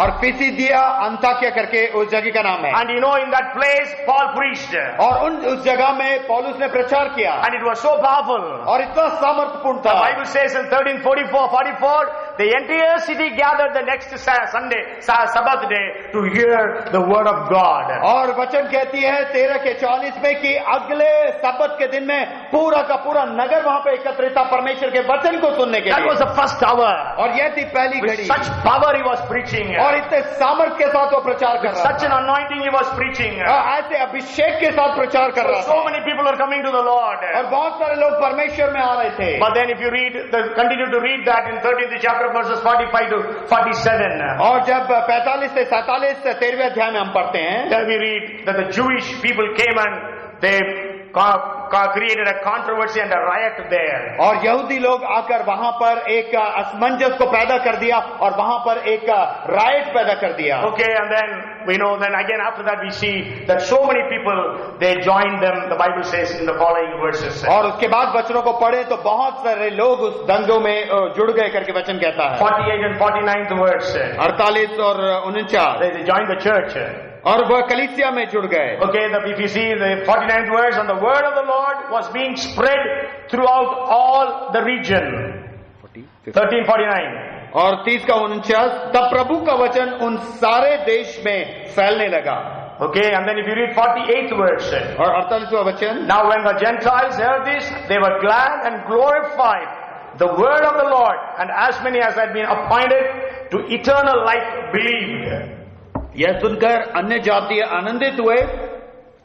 और फिसिदिया अंताकिया करके उस जगह का नाम है। And you know, in that place, Paul preached. और उस जगह में पौलुस ने प्रचार किया। And it was so powerful. और इतना सामर्थ्यपूर्ण The था। Bible says in 13:44, the entire city gathered the next Sunday, Sabbath day, to hear the word of God. और वचन कहती है 13:44 में कि अगले सब्बत के दिन में पूरा का पूरा नगर वहां पे एकत्रित था परमेश्वर के वचन को सुनने के That लिए। was the first hour. और यह थी पहली With घड़ी। such power he was preaching. और इतने सामर्थ्य के साथ वो प्रचार कर रहा Such an था। anointing he was preaching. ऐसे अभिषेक के साथ प्रचार कर रहा So था। many people are coming to the Lord. और बहुत सारे लोग परमेश्वर में आ रहे थे। But then if you continue to read that in 13th chapter verses 45 to 47. और जब 45 से 47 13वें अध्याय में हम पढ़ते हैं There we read that the Jewish people came and they created a controversy and a riot there. और यहूदी लोग आकर वहां पर एक असमंजस को पैदा कर दिया और वहां पर एक राइट पैदा कर दिया। Okay, and then we know then again after that we see that so many people they joined them, the Bible says in the following verses. और उसके बाद वचनों को पढ़े तो बहुत सारे लोग उस दंगों में जुड़ गए करके वचन कहता है। 48 and 49th verse. 48 और 49 They joined the church. और वह कलीसिया में जुड़ गए। Okay, if you see the 49th verse, and the word of the Lord was being spread throughout all the region. 13:49. और 30 का 49 तब प्रभु का वचन उन सारे देश में फैलने लगा। Okay, and then if you read 48th verse. और 48वां वचन, Now when the Gentiles heard this, they were glad and glorified the word of the Lord, and as many as had been appointed to eternal life believed. यह सुनकर अन्य जातीय आनंदित हुए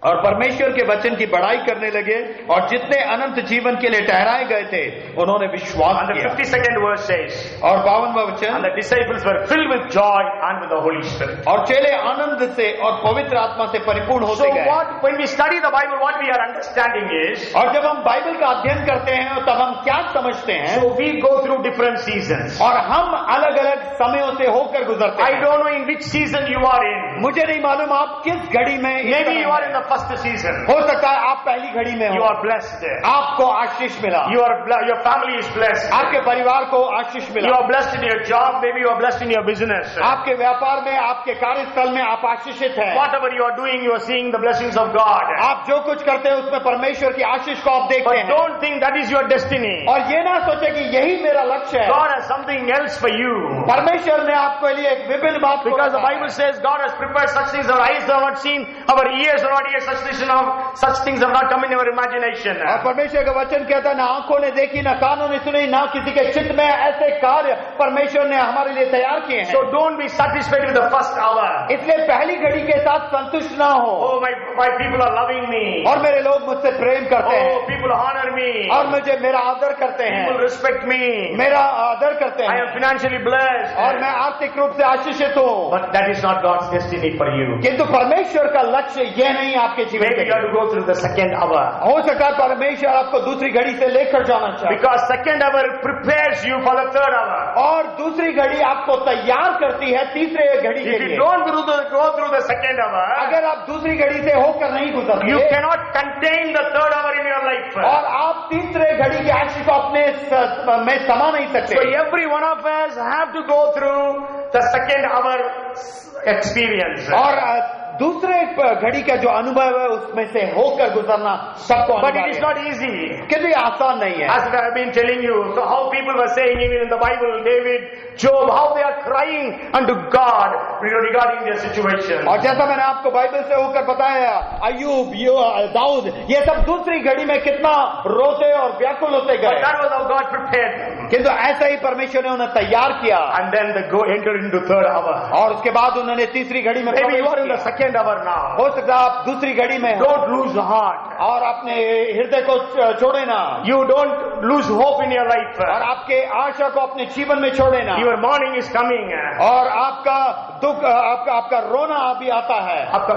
और परमेश्वर के वचन की बड़ाई करने लगे, और जितने अनंत जीवन के लिए ठहराए गए थे उन्होंने विश्वास And the किया। 52nd verse says, और 52वां वचन, and the disciples were filled with joy and with the Holy Spirit. और चेले आनंद से और पवित्र आत्मा से परिपूर्ण So होते गए। when we study the Bible, what we are understanding is, और जब हम बाइबल का अध्ययन करते हैं तब हम क्या समझते हैं, so we go through different seasons. और हम अलग अलग समयों से होकर गुजरते I हैं। don't know in which season you are in. मुझे नहीं मालूम आप किस घड़ी में इस Maybe समय you are in हैं। the first season. हो सकता है आप पहली घड़ी में You हो, are blessed. आपको आशीष मिला, Your family is blessed. आपके परिवार को आशीष You मिला, are blessed in your job. Maybe you are blessed in your business. आपके व्यापार में, आपके कार्यस्थल में आप आशीषित हैं। Whatever you are doing, you are seeing the blessings of God. आप जो कुछ करते हैं उसमें परमेश्वर की आशीष को आप देखते But हैं, don't think that is your destiny. और ये ना सोचे कि यही मेरा लक्ष्य है। God has something else for you. परमेश्वर ने आपके लिए एक विभिन्न बात को Because the रखा है। Bible says God has prepared such things our eyes have not seen, our ears have not heard, such things have not come in our imagination. और परमेश्वर का वचन कहता है, ना आंखों ने देखी, ना कानों ने सुनी, ना किसी के चित्त में ऐसे कार्य परमेश्वर ने हमारे लिए तैयार किए हैं। So don't be satisfied with the first hour. इसलिए पहली घड़ी के साथ संतुष्ट ना हो। Oh, my people are loving me. और मेरे लोग मुझसे प्रेम करते Oh, हैं, people honor me. और मुझे मेरा आदर करते हैं, People respect me. मेरा आदर करते I हैं, am financially blessed. और मैं आर्थिक रूप से आशीषित हूँ। But that is not God's destiny for you. किंतु परमेश्वर का लक्ष्य यह नहीं आपके जीवन Maybe you have to के। go through the second hour. हो सकता है परमेश्वर आपको दूसरी घड़ी से लेकर जाना चाहे, Because second hour prepares you for the third hour. और दूसरी घड़ी आपको तैयार करती है तीसरे घड़ी के If you लिए। don't go through the second hour, अगर आप दूसरी घड़ी से होकर नहीं you गुजरते, cannot contain the third hour in your life. और आप तीसरे घड़ी की आशीष को अपने में समा नहीं So सकते। every one of us have to go through the second hour experience. और दूसरे घड़ी का जो अनुभव है उसमें से होकर गुजरना सबको But it अनिवार्य is है। not easy. किंतु ये आसान नहीं है। As I have been telling you, so how people were saying even in the Bible, David, Job, how they are crying unto God regarding their situation. और जैसा मैंने आपको बाइबल से होकर बताया, अय्यूब, दाऊद, ये सब दूसरी घड़ी में कितना रोते और व्याकुल होते But गए, that was how God prepared them. किंतु ऐसा ही परमेश्वर ने उन्हें तैयार किया, And then they enter into third hour. और उसके बाद उन्होंने तीसरी घड़ी में Maybe you प्रवेश are in the किया। second hour now. हो सकता है आप दूसरी घड़ी में हो, Don't lose heart. और अपने हृदय को छोड़े ना, You don't lose hope in your life. और आपके आशा को अपने जीवन में छोड़े ना, Your morning is coming. और आपका दुख, आपका रोना अभी आता है, आपका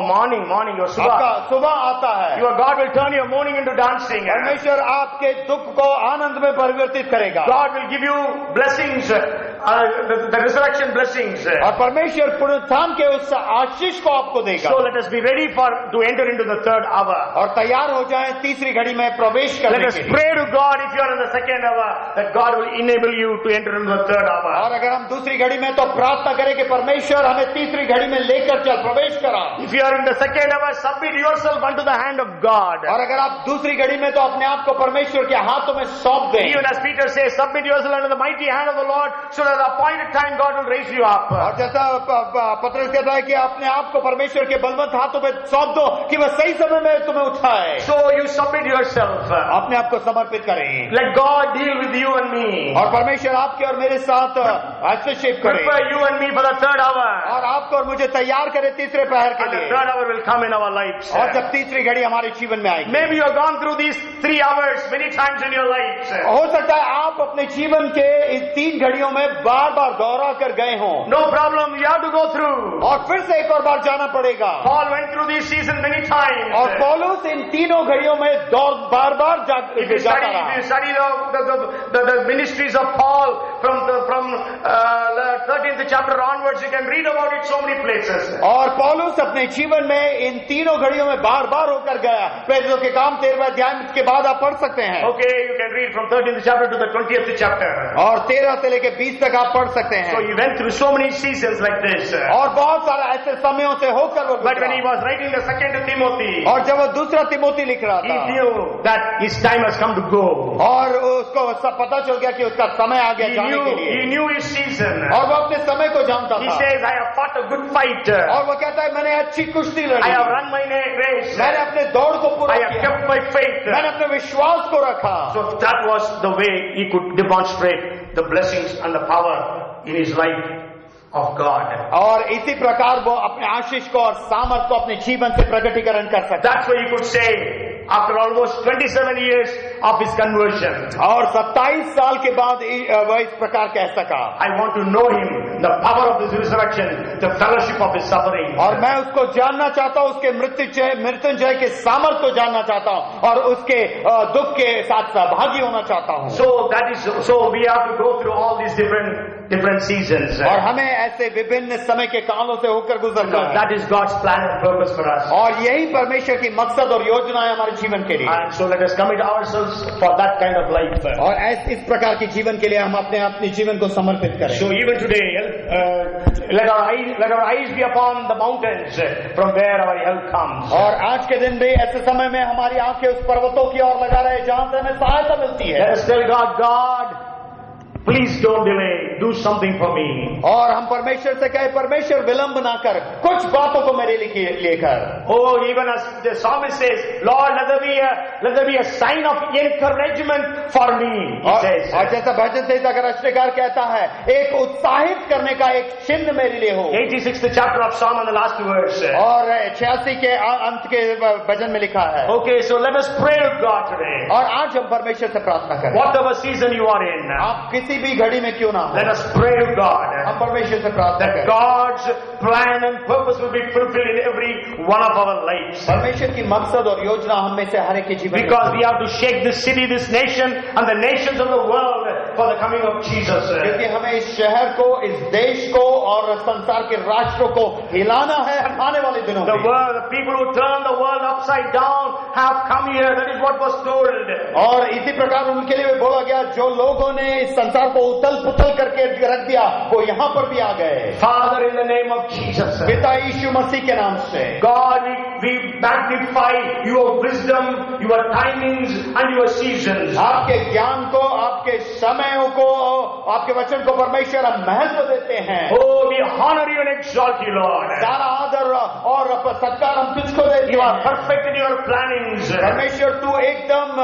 morning, your subah. आपका सुबह आता है। Your God will turn your mourning into dancing. परमेश्वर आपके दुख को आनंद में परिवर्तित करेगा, God will give you blessings, the resurrection blessings. और परमेश्वर पुनरुत्थान के उस आशीष को आपको देगा। So let us be ready to enter into the third hour. और तैयार हो जाएं तीसरी घड़ी में प्रवेश Let करने us के लिए। pray to God if you are in the second hour, that God will enable you to enter into the third hour. और अगर हम दूसरी घड़ी में तो प्रार्थना करें कि परमेश्वर हमें तीसरी घड़ी में लेकर चल, प्रवेश करा। If you are in the second hour, submit yourself unto the hand of God. और अगर आप दूसरी घड़ी में तो अपने आप को परमेश्वर के हाथों में सौंप दें, Even as Peter says, submit yourself unto the mighty hand of the Lord, so that at the appointed time God will raise you up. और जैसा पत्रस कहता है कि अपने आप को परमेश्वर के बलवंत हाथों में सौंप दो कि वह सही समय में तुम्हें उठाए। So you submit yourself. अपने आप को समर्पित करें, Let God deal with you and me. और परमेश्वर आपके और मेरे साथ हस्तक्षेप करे, Prepare you and me for the third hour. और आपको और मुझे तैयार करे तीसरे पहर के And the लिए। third hour will come in our lives. और जब तीसरी घड़ी हमारे जीवन में आएगी, Maybe you have gone through these 3 hours many times in your lives. हो सकता है आप अपने जीवन के इस 3 घड़ियों में बार बार दोहरा कर गए हों, No problem, you have to go through. और फिर से एक और बार जाना पड़ेगा। Paul went through this season many times. और पौलुस इन तीनों घड़ियों में बार बार If you जाता रहा। study the ministries of Paul from 13th chapter onwards, you can read about it so many places. और पौलुस अपने जीवन में इन तीनों घड़ियों में बार बार होकर गया। प्रेरितों के काम 13वें अध्याय के बाद आप पढ़ सकते हैं। Okay, you can read from 13th chapter to the 20th chapter. और 13 से लेके 20 तक आप पढ़ सकते So हैं। he went through so many seasons like this. और बहुत सारा ऐसे समयों से होकर वो But when he गुजरा। was writing the second Timothy, और जब वो दूसरा तिमोथी लिख रहा he था knew that his time has come to go. और उसको सब पता चल गया कि उसका समय आ गया जाने के He लिए, knew his season. और वो अपने समय को जानता He था। says, I have fought a good fight. और वो कहता है मैंने अच्छी कुश्ती I लड़ी, have run my race. मैंने अपने दौड़ को पूरा I have किया, kept my faith. मैंने अपने विश्वास को रखा। So that was the way he could demonstrate the blessings and the power in his life of God. और इसी प्रकार वो अपने आशीष को और सामर्थ को अपने जीवन से प्रकटीकरण कर सकता That's why you could say, after almost 27 years of his conversion, है। और 27 साल के बाद वह इस प्रकार कह सका, I want to know him, the power of his resurrection, the fellowship of his suffering. और मैं उसको जानना चाहता हूँ, उसके मृत्युंजय के सामर्थ को जानना चाहता हूँ, और उसके दुख के साथ सहभागी होना चाहता हूँ। So we have to go through all these different seasons. और हमें ऐसे विभिन्न समय के कालों से होकर गुजरना है। That is God's plan and purpose for us. और यही परमेश्वर की मकसद और योजना है हमारे जीवन के लिए। And so let us commit ourselves for that kind of life. और इस प्रकार के जीवन के लिए हम अपने जीवन को समर्पित करें। So even today, let our eyes be upon the mountains from where our help comes. और आज के दिन भी ऐसे समय में हमारी आंखें उस पर्वतों की ओर लगा रहे जहां से हमें सहायता मिलती है। Let us tell God, please don't delay, do something for me. और हम परमेश्वर से कहे, परमेश्वर विलंब ना कर, कुछ बातों को मेरे लिए लेकर। Oh, even as the psalmist says, Lord, let there be a sign of encouragement for me. He says. और जैसा भजन संहिता का रचनेकार कहता है, एक उत्साहित करने का एक चिन्ह मेरे लिए हो। 86th chapter of Psalm and the last verse. और 86 के अंत के भजन में लिखा है। Okay, so let us pray to God today. और आज हम परमेश्वर से प्रार्थना करें। Whatever season you are in, आप किसी भी घड़ी में क्यों ना हो, let us pray to God. हम परमेश्वर से प्रार्थना That करें। God's plan and purpose will be fulfilled in every one of our lives. परमेश्वर की मकसद और योजना हम में से हर एक के जीवन में Because we have to shake this city, this nation, and the nations of the world for the coming of Jesus. क्योंकि हमें इस शहर को, इस देश को और संसार के राष्ट्रों को हिलाना है आने वाले दिनों The में। world, the people who turn the world upside down have come here. That is what was told. और इसी प्रकार उनके लिए भी बोला गया, जो लोगों ने इस संसार को उथल पुथल करके रख दिया, वो यहाँ पर भी आ गए। Father, in the name of Jesus, पिता यीशु मसीह के नाम से God, we magnify your wisdom, your timings, and your seasons. आपके ज्ञान को, आपके समयों को, आपके वचन को परमेश्वर हम महत्व देते हैं। Oh, we honor you and exalt you, Lord. सारा आदर और सत्कार हम तुझको देते You are हैं। perfect in your plannings. परमेश्वर तू एकदम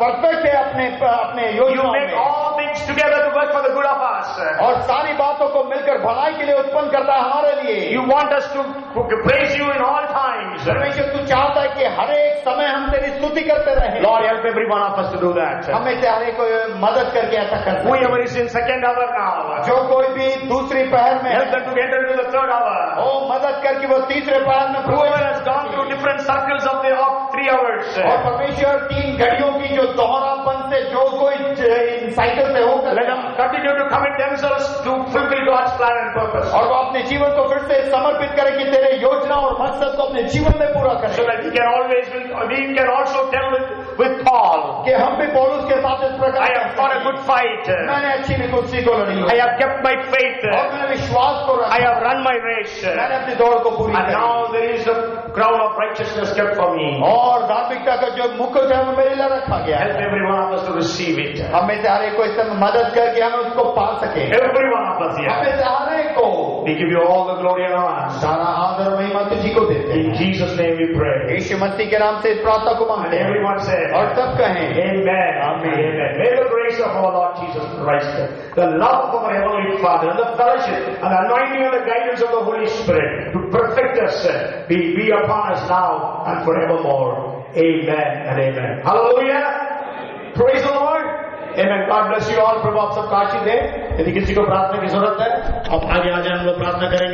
परफेक्ट है अपने You योजनाओं make में, all things together to work for the good of us. और सारी बातों को मिलकर भलाई के लिए उत्पन्न करता है हमारे लिए। You want us to praise you in all times. परमेश्वर तू चाहता है कि हर एक समय हम तेरी स्तुति करते रहें। Lord, help every one of us to do that. हमें से हर एक को मदद करके ऐसा कर सकें। Whoever is in second hour now, जो कोई भी दूसरी पहर में help them to enter into the third hour. ओ मदद करके वो तीसरे पहर में Whoever has gone through different circles of 3 hours, और परमेश्वर 3 घड़ियों की जो दोहरापन से जो कोई इन साइकिल से होकर let them continue to commit themselves to fulfill God's plan and purpose. और वो अपने जीवन को फिर से समर्पित करें कि तेरे योजना और मकसद को अपने जीवन में पूरा करें। So that we can also tell with Paul, कि हम भी पौलुस के साथ इस प्रकार I have fought a good fight. मैंने अच्छी कुर्सी को लड़ी I have kept my faith. और मैंने विश्वास को I रखा, have run my race. मैंने अपनी दौड़ को पूरी And की now there is a crown of righteousness kept for me. और धार्मिकता का जो मुकुट है वो मेरे लिए रखा गया Help है। every one of us to receive it. हमें से हर एक को इसमें मदद करके हम उसको पा सके। Every one of us here. हमें से हर एक को We give you all the glory and honor. सारा आदर और महिमा तुझी को देते In हैं। Jesus' name we pray. यीशु मसीह के नाम से इस प्रार्थना को And मांगते हैं everyone said, और सब कहें Amen. Amen. May the grace of our Lord Jesus Christ, the love of our Heavenly Father, and the fellowship and the anointing and the guidance of the Holy Spirit to perfect us be upon us now and forevermore. Amen and amen. Hallelujah. Praise the Lord. Amen. God bless you all. प्रभु आप सबको आशीष दे। यदि किसी को प्रार्थना की जरूरत है, आप आगे आ जाए, हम लोग प्रार्थना करेंगे।